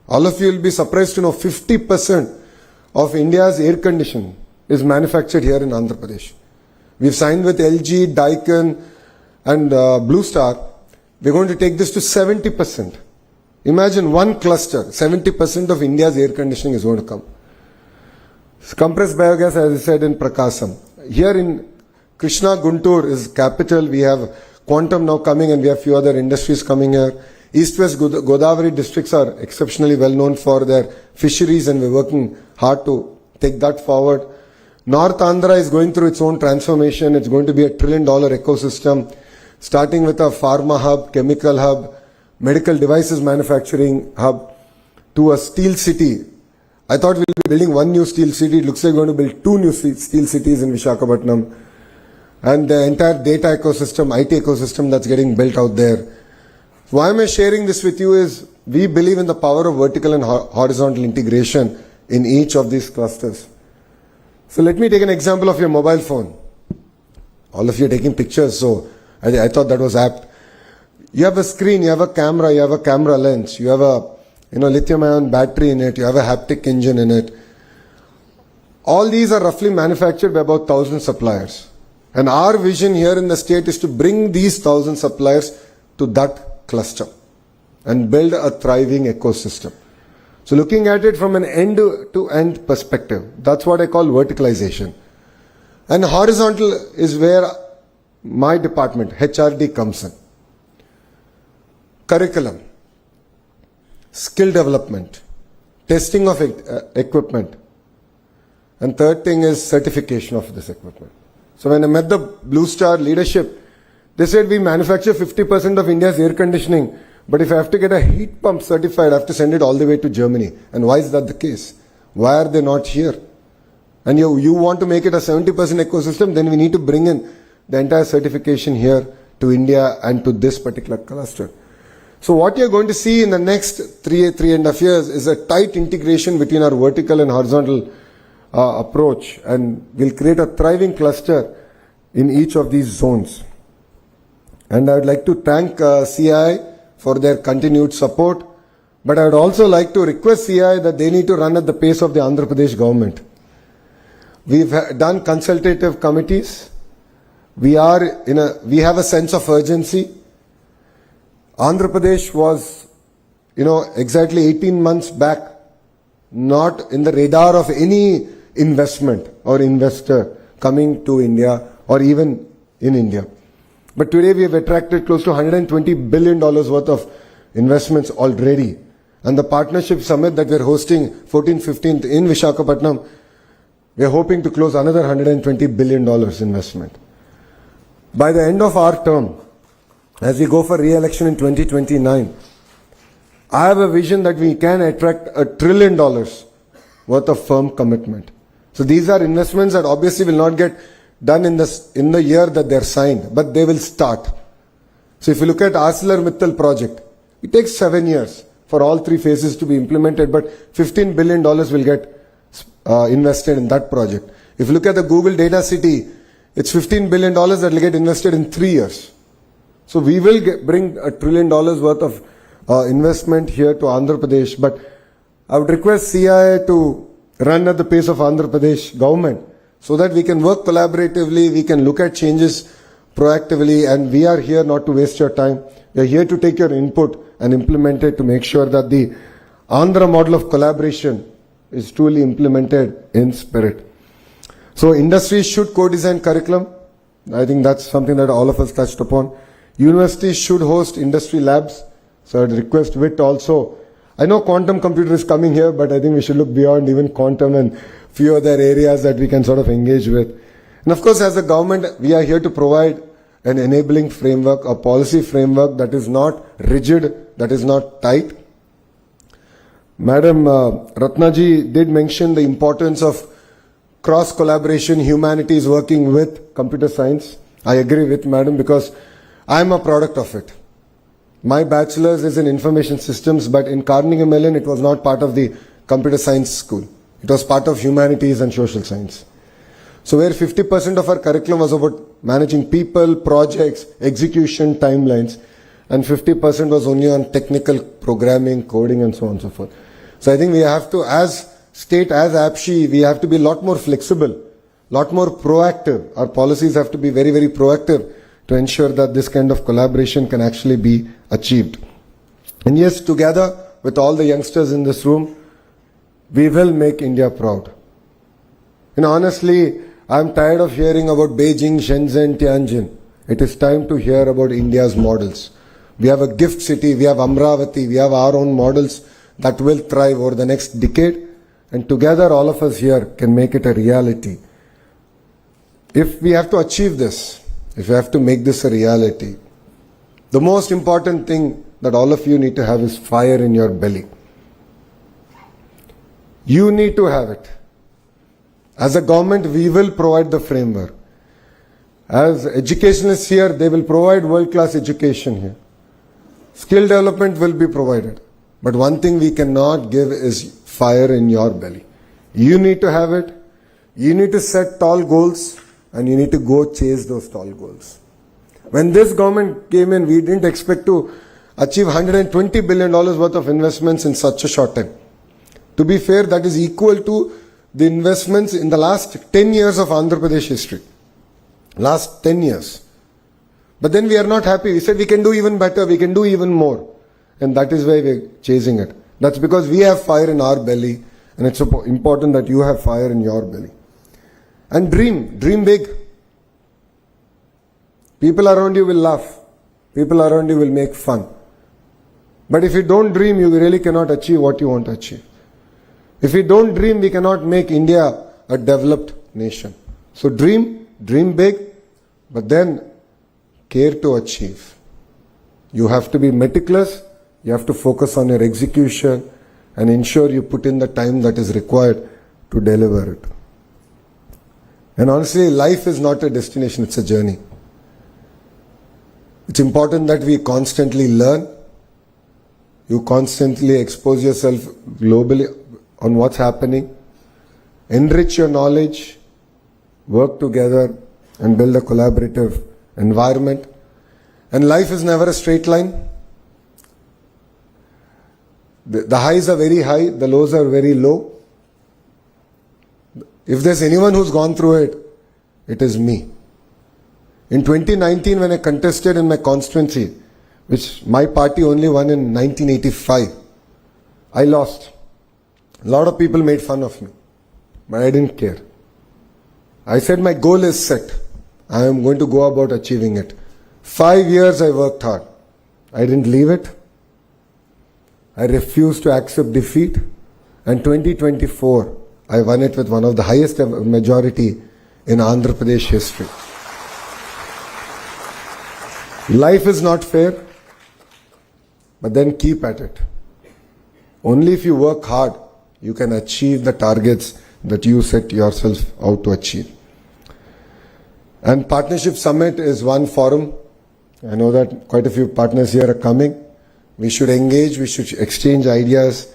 All of you will be surprised to know 50% of India's air conditioning is manufactured here in Andhra Pradesh. We've signed with LG, Daikin and Blue Star. We're going to take this to 70%. Imagine one cluster, 70% of India's air conditioning is going to come. Compressed biogas, as I said, in Prakasam. Here in Krishna Guntur is capital. We have quantum now coming, and we have few other industries coming here. East-West Godavari districts are exceptionally well known for their fisheries, and we're working hard to take that forward. North Andhra is going through its own transformation. It's going to be a $1 trillion ecosystem, starting with a pharma hub, chemical hub, medical devices manufacturing hub, to a steel city. I thought we'll be building one new steel city. It looks like we're going to build 2 new steel cities in Visakhapatnam. And the entire data ecosystem, IT ecosystem that's getting built out there. Why am I sharing this with you is we believe in the power of vertical and horizontal integration in each of these clusters. So let me take an example of your mobile phone. All of you are taking pictures, so I thought that was apt. You have a screen, you have a camera, you have a camera lens, you have a lithium-ion battery in it, you have a haptic engine in it. All these are roughly manufactured by about 1,000 suppliers. And our vision here in the state is to bring these 1,000 suppliers to that cluster and build a thriving ecosystem. So looking at it from an end-to-end perspective, that's what I call verticalization. And horizontal is where my department, HRD, comes in. Curriculum, skill development, testing of equipment, and third thing is certification of this equipment. So when I met the Blue Star leadership, they said we manufacture 50% of India's air conditioning, but if I have to get a heat pump certified, I have to send it all the way to Germany. And why is that the case? Why are they not here? And you want to make it a 70% ecosystem, then we need to bring in the entire certification here to India and to this particular cluster. So what you're going to see in the next 3.5 years is a tight integration between our vertical and horizontal approach, and we'll create a thriving cluster in each of these zones. And I would like to thank CI for their continued support, but I would also like to request CI that they need to run at the pace of the Andhra Pradesh government. We've done consultative committees. We have a sense of urgency. Andhra Pradesh was, exactly 18 months back, not in the radar of any investment or investor coming to India or even in India. But today we have attracted close to $120 billion worth of investments already. And the partnership summit that we're hosting 14th, 15th in Visakhapatnam, we're hoping to close another $120 billion investment. By the end of our term, as we go for re-election in 2029, I have a vision that we can attract $1 trillion worth of firm commitment. So these are investments that obviously will not get done in the year that they're signed, but they will start. So if you look at ArcelorMittal project, it takes 7 years for all 3 phases to be implemented, but $15 billion will get invested in that project. If you look at the Google Data City, it's $15 billion that will get invested in 3 years. So we will bring $1 trillion worth of investment here to Andhra Pradesh, but I would request CI to run at the pace of Andhra Pradesh government so that we can work collaboratively, we can look at changes proactively, and we are here not to waste your time. We are here to take your input and implement it to make sure that the Andhra model of collaboration is truly implemented in spirit. So industries should co-design curriculum. I think that's something that all of us touched upon. Universities should host industry labs. So I'd request WIT also. I know quantum computer is coming here, but I think we should look beyond even quantum and few other areas that we can sort of engage with. And of course, as a government, we are here to provide an enabling framework, a policy framework that is not rigid, that is not tight. Madam Ratna ji did mention the importance of cross collaboration, humanities working with computer science. I agree with Madam because I am a product of it. My bachelor's is in information systems, but in Carnegie Mellon, it was not part of the computer science school. It was part of humanities and social science. So where 50% of our curriculum was about managing people, projects, execution, timelines, and 50% was only on technical programming, coding, and so on and so forth. So I think we have to, as state, as APSHI, we have to be a lot more flexible, lot more proactive. Our policies have to be very, very proactive to ensure that this kind of collaboration can actually be achieved. And yes, together with all the youngsters in this room, we will make India proud. Honestly, I'm tired of hearing about Beijing, Shenzhen, Tianjin. It is time to hear about India's models. We have a gift city, we have Amravati, we have our own models that will thrive over the next decade, and together all of us here can make it a reality. If we have to achieve this, if we have to make this a reality, the most important thing that all of you need to have is fire in your belly. You need to have it. As a government, we will provide the framework. As educationalists here, they will provide world-class education here. Skill development will be provided. But one thing we cannot give is fire in your belly. You need to have it. You need to set tall goals and you need to go chase those tall goals. When this government came in, we didn't expect to achieve $120 billion worth of investments in such a short time. To be fair, that is equal to the investments in the last 10 years of Andhra Pradesh history. Last 10 years. But then we are not happy. We said we can do even better, we can do even more. And that is why we're chasing it. That's because we have fire in our belly, and it's important that you have fire in your belly. And dream big. People around you will laugh. People around you will make fun. But if you don't dream, you really cannot achieve what you want to achieve. If we don't dream, we cannot make India a developed nation. So dream big, but then care to achieve. You have to be meticulous, you have to focus on your execution and ensure you put in the time that is required to deliver it. And honestly, life is not a destination, it's a journey. It's important that we constantly learn. You constantly expose yourself globally on what's happening. Enrich your knowledge, work together and build a collaborative environment. And life is never a straight line. The highs are very high, the lows are very low. If there's anyone who's gone through it, it is me. In 2019, when I contested in my constituency, which my party only won in 1985, I lost. A lot of people made fun of me, but I didn't care. I said my goal is set. I am going to go about achieving it. 5 years I worked hard. I didn't leave it. I refused to accept defeat. And 2024, I won it with one of the highest majority in Andhra Pradesh history. Life is not fair, but then keep at it. Only if you work hard, you can achieve the targets that you set yourself out to achieve. And Partnership Summit is one forum. I know that quite a few partners here are coming. We should engage, we should exchange ideas.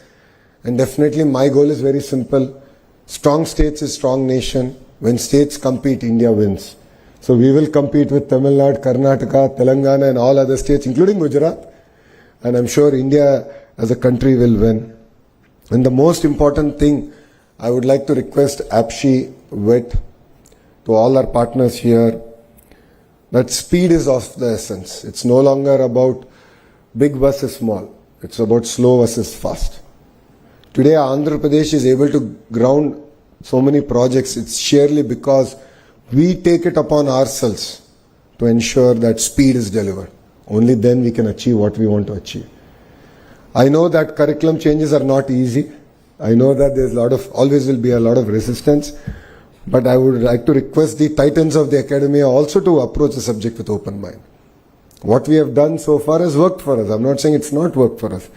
And definitely my goal is very simple. Strong states is strong nation. When states compete, India wins. So we will compete with Tamil Nadu, Karnataka, Telangana and all other states, including Gujarat. And I'm sure India as a country will win. And the most important thing, I would like to request APSHI, WIT, to all our partners here, that speed is of the essence. It's no longer about big versus small. It's about slow versus fast. Today, Andhra Pradesh is able to ground so many projects. It's sheerly because we take it upon ourselves to ensure that speed is delivered. Only then we can achieve what we want to achieve. I know that curriculum changes are not easy. I know that there's always will be a lot of resistance. But I would like to request the titans of the academia also to approach the subject with open mind. What we have done so far has worked for us. I'm not saying it's not worked for us.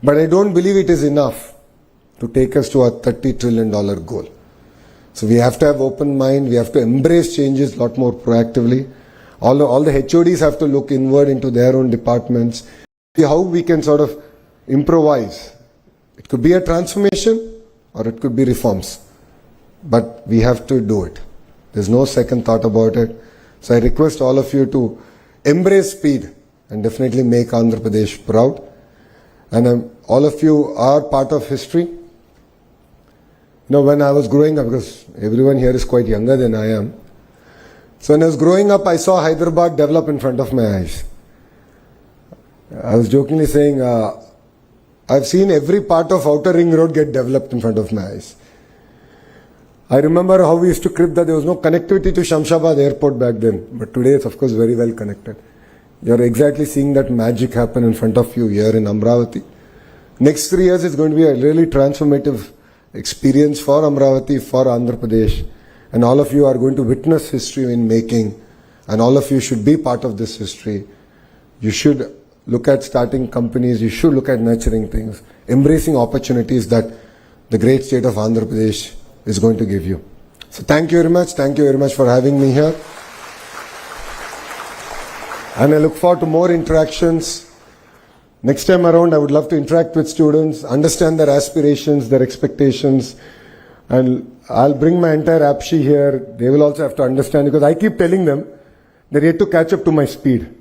But I don't believe it is enough to take us to our $30 trillion goal. So we have to have open mind. We have to embrace changes a lot more proactively. All the HODs have to look inward into their own departments. See how we can sort of improvise. It could be a transformation or it could be reforms. But we have to do it. There's no second thought about it. So I request all of you to embrace speed and definitely make Andhra Pradesh proud. And all of you are part of history. You know, when I was growing up, because everyone here is quite younger than I am. So when I was growing up, I saw Hyderabad develop in front of my eyes. I was jokingly saying, I've seen every part of Outer Ring Road get developed in front of my eyes. I remember how we used to crib that there was no connectivity to Shamshabad airport back then, but today it's of course very well connected. You're exactly seeing that magic happen in front of you here in Amravati. Next 3 years is going to be a really transformative experience for Amravati, for Andhra Pradesh, and all of you are going to witness history in making, and all of you should be part of this history. You should look at starting companies, you should look at nurturing things, embracing opportunities that the great state of Andhra Pradesh is going to give you. So thank you very much for having me here. And I look forward to more interactions. Next time around, I would love to interact with students, understand their aspirations, their expectations, and I'll bring my entire APSHI here. They will also have to understand, because I keep telling them they're yet to catch up to my speed.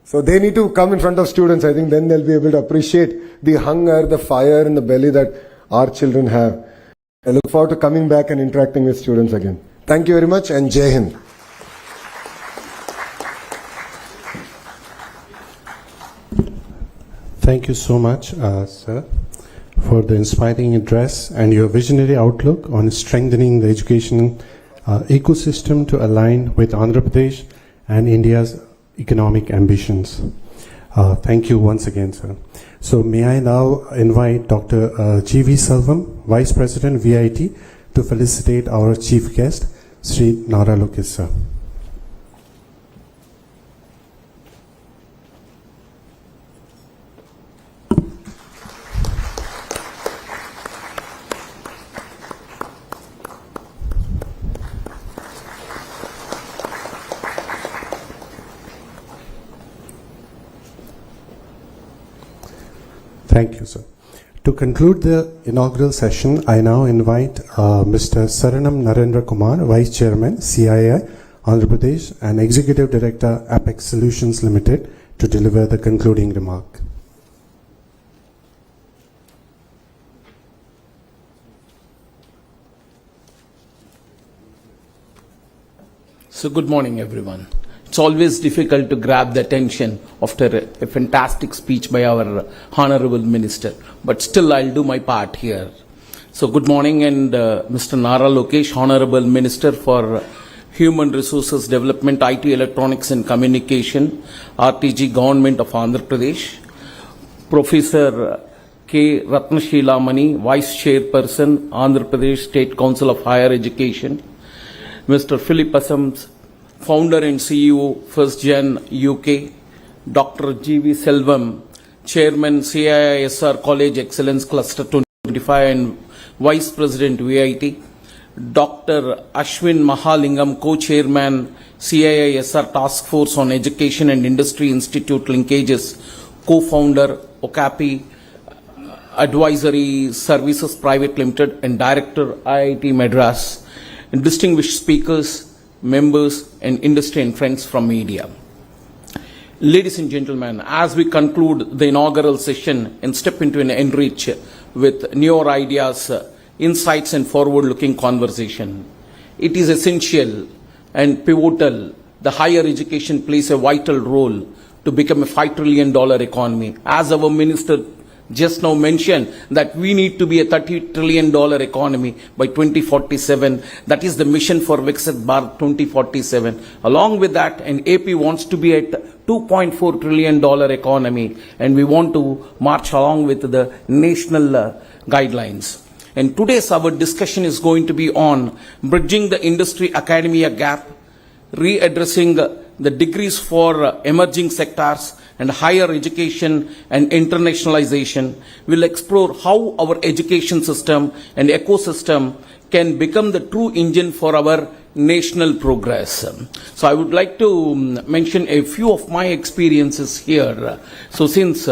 So they need to come in front of students. I think then they'll be able to appreciate the hunger, the fire in the belly that our children have. I look forward to coming back and interacting with students again. Thank you very much, and Jai Hind. Thank you so much, sir, for the inspiring address and your visionary outlook on strengthening the education ecosystem to align with Andhra Pradesh and India's economic ambitions. Thank you once again, sir. So may I now invite Dr. G.V. Selvam, Vice President, VIT, to felicitate our chief guest, Sri Naralokesh, sir. Thank you, sir. To conclude the inaugural session, I now invite Mr. Saranam Narendra Kumar, Vice Chairman, CII, Andhra Pradesh, and Executive Director, Apex Solutions Limited, to deliver the concluding remark. So good morning, everyone. It's always difficult to grab the attention after a fantastic speech by our Honorable Minister, but still I'll do my part here. So good morning, and Mr. Nara Lokesh, Honorable Minister for Human Resources Development, IT, Electronics and Communication, RTG, Government of Andhra Pradesh. Professor K. Ratna Sheila, Vice Chairperson, Andhra Pradesh State Council of Higher Education. Mr. Philip Asmus, Founder and CEO, First Gen UK, Dr. G.V. Selvam, Chairman, CIISR College Excellence Cluster 2025 and Vice President, VIT, Dr. Ashwin Mahalingam, Co-Chairman, CIISR Task Force on Education and Industry Institute Linkages, Co-Founder, OCAPI Advisory Services Private Limited, and Director, IIT Madras, and distinguished speakers, members and industry and friends from media. Ladies and gentlemen, as we conclude the inaugural session and step into an enrich with newer ideas, insights and forward-looking conversation, it is essential and pivotal. The higher education plays a vital role to become a $5 trillion economy. As our minister just now mentioned, that we need to be a $30 trillion economy by 2047. That is the mission for Viksit Bharat 2047. Along with that, and AP wants to be at $2.4 trillion economy, and we want to march along with the national guidelines. And today's our discussion is going to be on bridging the industry-academia gap, readdressing the degrees for emerging sectors, and higher education and internationalization. Will explore how our education system and ecosystem can become the true engine for our national progress. So I would like to mention a few of my experiences here. So since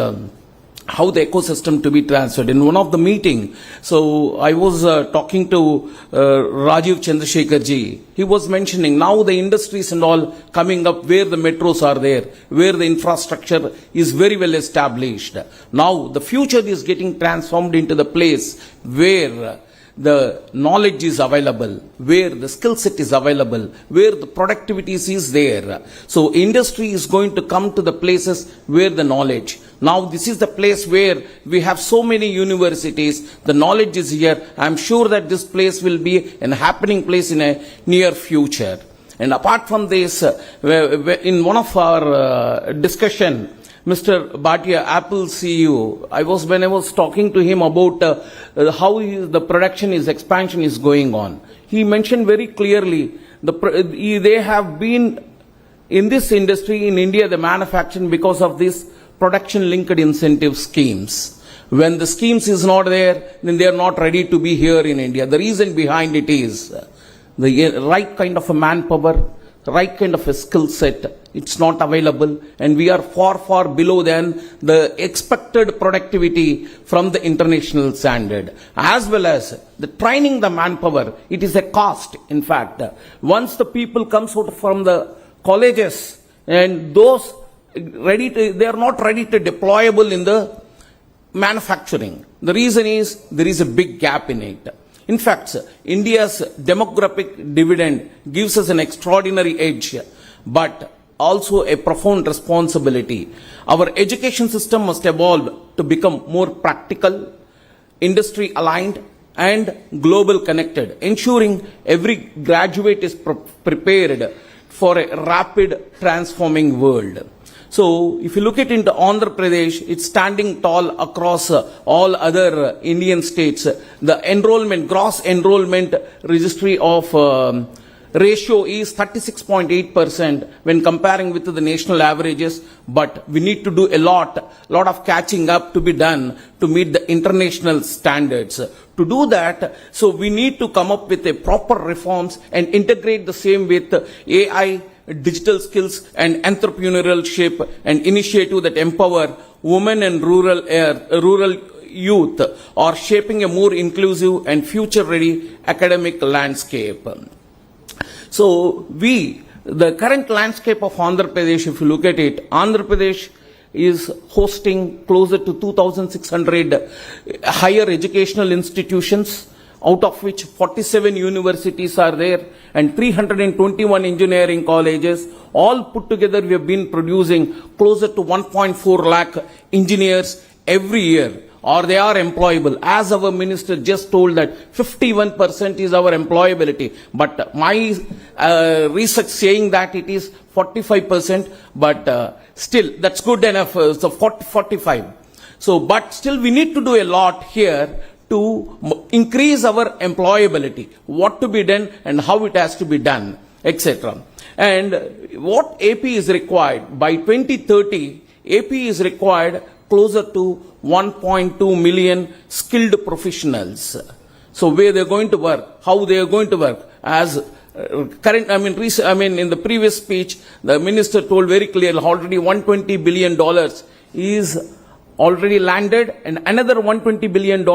how the ecosystem to be transferred. In one of the meeting, so I was talking to Rajiv Chandrasekhar ji. He was mentioning now the industries and all coming up where the metros are there, where the infrastructure is very well established. Now the future is getting transformed into the place where the knowledge is available, where the skill set is available, where the productivity is there. So industry is going to come to the places where the knowledge. Now this is the place where we have so many universities, the knowledge is here. I'm sure that this place will be a happening place in a near future. And apart from this, in one of our discussion, Mr. Bhatia, Apple CEO, when I was talking to him about how the production expansion is going on, he mentioned very clearly they have been in this industry in India, the manufacturing, because of these production linked incentive schemes. When the schemes is not there, then they are not ready to be here in India. The reason behind it is the right kind of a manpower, right kind of a skill set, it's not available, and we are far below than the expected productivity from the international standard. As well as the training the manpower, it is a cost. In fact, once the people comes out from the colleges and those they are not ready to deployable in the manufacturing. The reason is there is a big gap in it. In fact, India's demographic dividend gives us an extraordinary edge, but also a profound responsibility. Our education system must evolve to become more practical, industry aligned, and global connected, ensuring every graduate is prepared for a rapid transforming world. So, if you look at into Andhra Pradesh, it's standing tall across all other Indian states. The gross enrollment registry of ratio is 36.8% when comparing with the national averages, but we need to do a lot of catching up to be done to meet the international standards. To do that, so we need to come up with a proper reforms and integrate the same with AI, digital skills and entrepreneurship and initiative that empower women and rural youth are shaping a more inclusive and future-ready academic landscape. So the current landscape of Andhra Pradesh, if you look at it, Andhra Pradesh is hosting closer to 2,600 higher educational institutions, out of which 47 universities are there and 321 engineering colleges. All put together, we have been producing closer to 1.4 lakh engineers every year, or they are employable. As our minister just told that 51% is our employability, but my research saying that it is 45%, but still that's good enough, so 45. So, but still we need to do a lot here to increase our employability, what to be done and how it has to be done, etc. And what AP is required, by 2030, AP is required closer to 1.2 million skilled professionals. So where they're going to work, how they are going to work. As in the previous speech, the minister told very clearly already $120 billion is already landed, and another $120 billion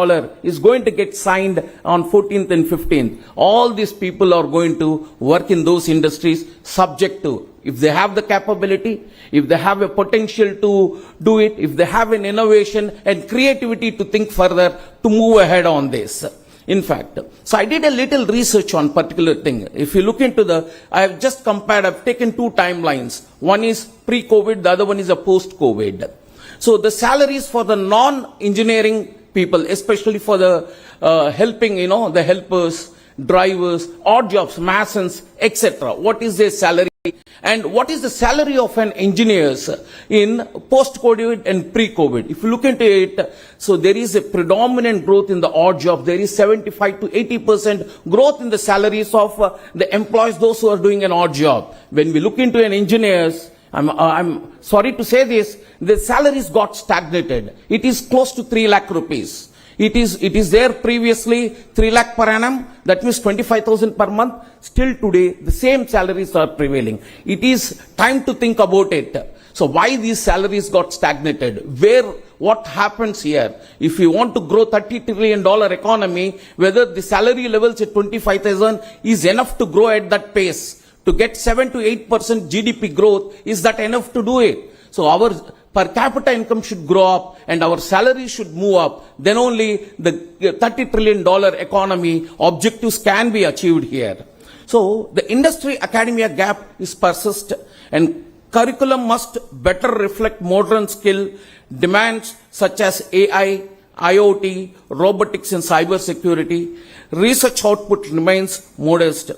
is going to get signed on 14th and 15th. All these people are going to work in those industries subject to, if they have the capability, if they have a potential to do it, if they have an innovation and creativity to think further, to move ahead on this. In fact, so I did a little research on particular thing. If you look into I have just compared, I've taken two timelines. One is pre-COVID, the other one is a post-COVID. So the salaries for the non-engineering people, especially for the helping, the helpers, drivers, odd jobs, masons, etc. What is their salary? And what is the salary of an engineer in post-COVID and pre-COVID? If you look into it, so there is a predominant growth in the odd job. There is 75 to 80% growth in the salaries of the employees, those who are doing an odd job. When we look into an engineer's, I'm sorry to say this, the salaries got stagnated. It is close to 3 lakh rupees. It is there previously 3 lakh per annum, that means 25,000 per month. Still today, the same salaries are prevailing. It is time to think about it. So why these salaries got stagnated? What happens here? If you want to grow $30 trillion economy, whether the salary levels at 25,000 is enough to grow at that pace. To get 7 to 8% GDP growth, is that enough to do it? So our per capita income should grow up and our salaries should move up. Then only the $30 trillion economy objectives can be achieved here. So the industry academia gap is persist, and Curriculum must better reflect modern skill demands such as AI, IoT, robotics and cyber security. Research output remains modest,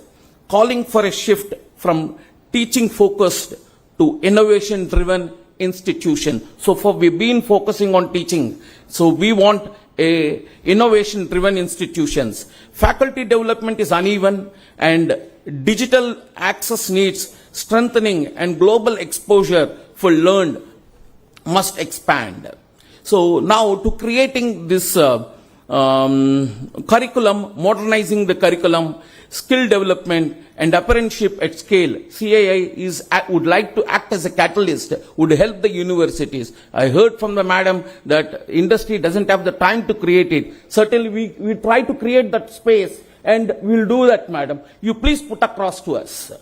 calling for a shift from teaching focused to innovation driven institution. So far we've been focusing on teaching. So we want a innovation driven institutions. Faculty development is uneven and digital access needs strengthening and global exposure for learned must expand. So now to creating this curriculum, modernizing the curriculum, skill development and apprenticeship at scale, CII would like to act as a catalyst, would help the universities. I heard from the madam that industry doesn't have the time to create it. Certainly we try to create that space and we'll do that, madam. You please put across to us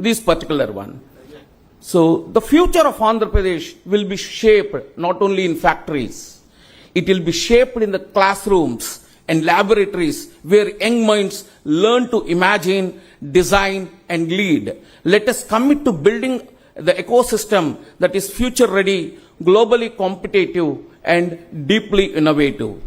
this particular one. So the future of Andhra Pradesh will be shaped not only in factories, it will be shaped in the classrooms and laboratories where young minds learn to imagine, design and lead. Let us commit to building the ecosystem that is future ready, globally competitive and deeply innovative.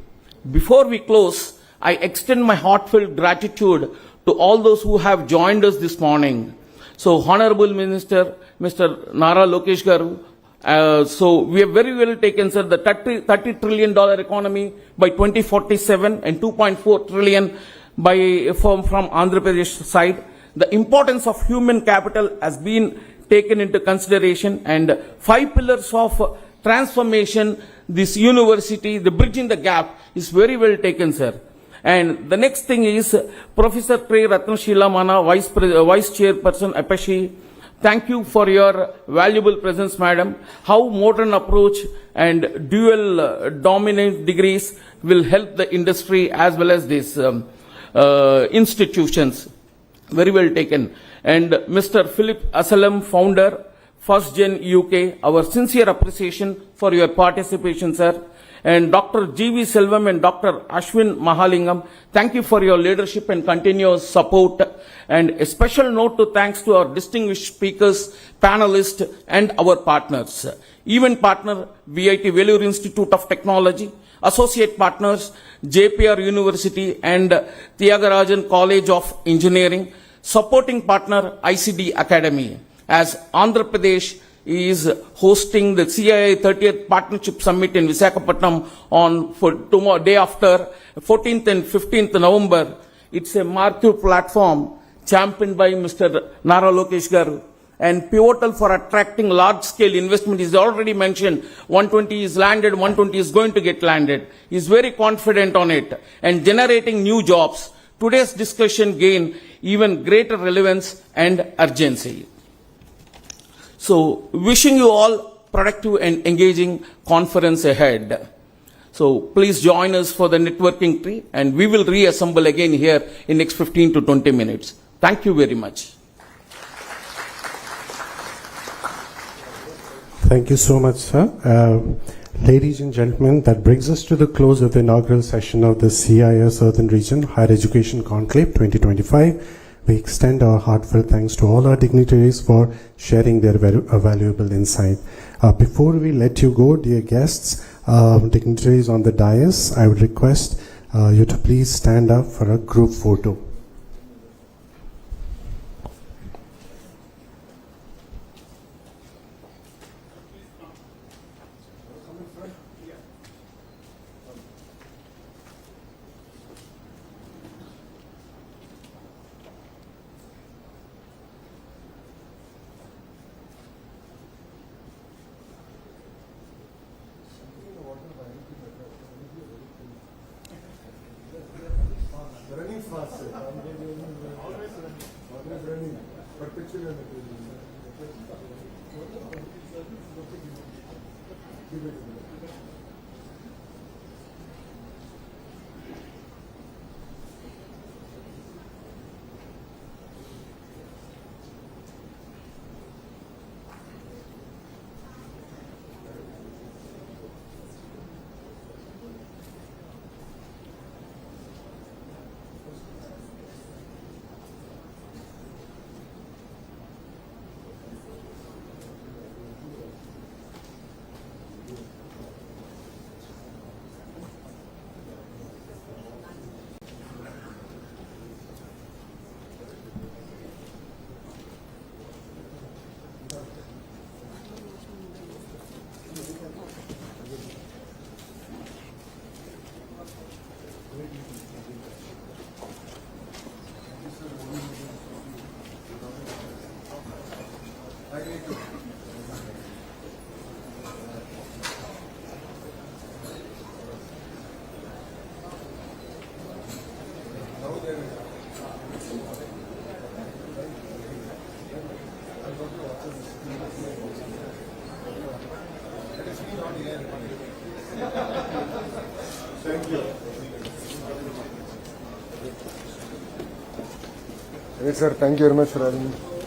Before we close, I extend my heartfelt gratitude to all those who have joined us this morning. So, Honorable Minister, Mr. Nara Lokesh garu, so we have very well taken, sir, the $30 trillion economy by 2047 and 2.4 trillion from Andhra Pradesh side. The importance of human capital has been taken into consideration and 5 pillars of transformation, this university, the bridging the gap is very well taken, sir. And the next thing is Professor Pre Ratna Sheila Mana, Vice Chairperson, Apache. Thank you for your valuable presence, madam. How modern approach and dual dominant degrees will help the industry as well as these institutions. Very well taken. And Mr. Philip Asmus, founder, First Gen UK, our sincere appreciation for your participation, sir. And Dr. G.V. Selvam and Dr. Ashwin Mahalingam, thank you for your leadership and continuous support. And a special note to thanks to our distinguished speakers, panelists, and our partners. Event partner, VIT Vellore Institute of Technology. Associate partners, JPR University and Thiagarajan College of Engineering. Supporting partner, ICD Academy. As Andhra Pradesh is hosting the CII 30th Partnership Summit in Visakhapatnam on tomorrow, day after 14th and 15th November. It's a marquee platform championed by Mr. naralokesh garu and pivotal for attracting large-scale investment. Is already mentioned, 120 is landed, 120 is going to get landed. He's very confident on it and generating new jobs. Today's discussion gain even greater relevance and urgency. So, wishing you all productive and engaging conference ahead. So, please join us for the networking tree and we will reassemble again here in next 15 to 20 minutes. Thank you very much. Thank you so much, sir. Ladies and gentlemen, that brings us to the close of the inaugural session of the CII Southern Region Higher Education Conclave 2025. We extend our heartfelt thanks to all our dignitaries for sharing their valuable insight. Before we let you go, dear guests, dignitaries on the dais, I would request you to please stand up for a group photo. Right, sir. Thank you very much for having me.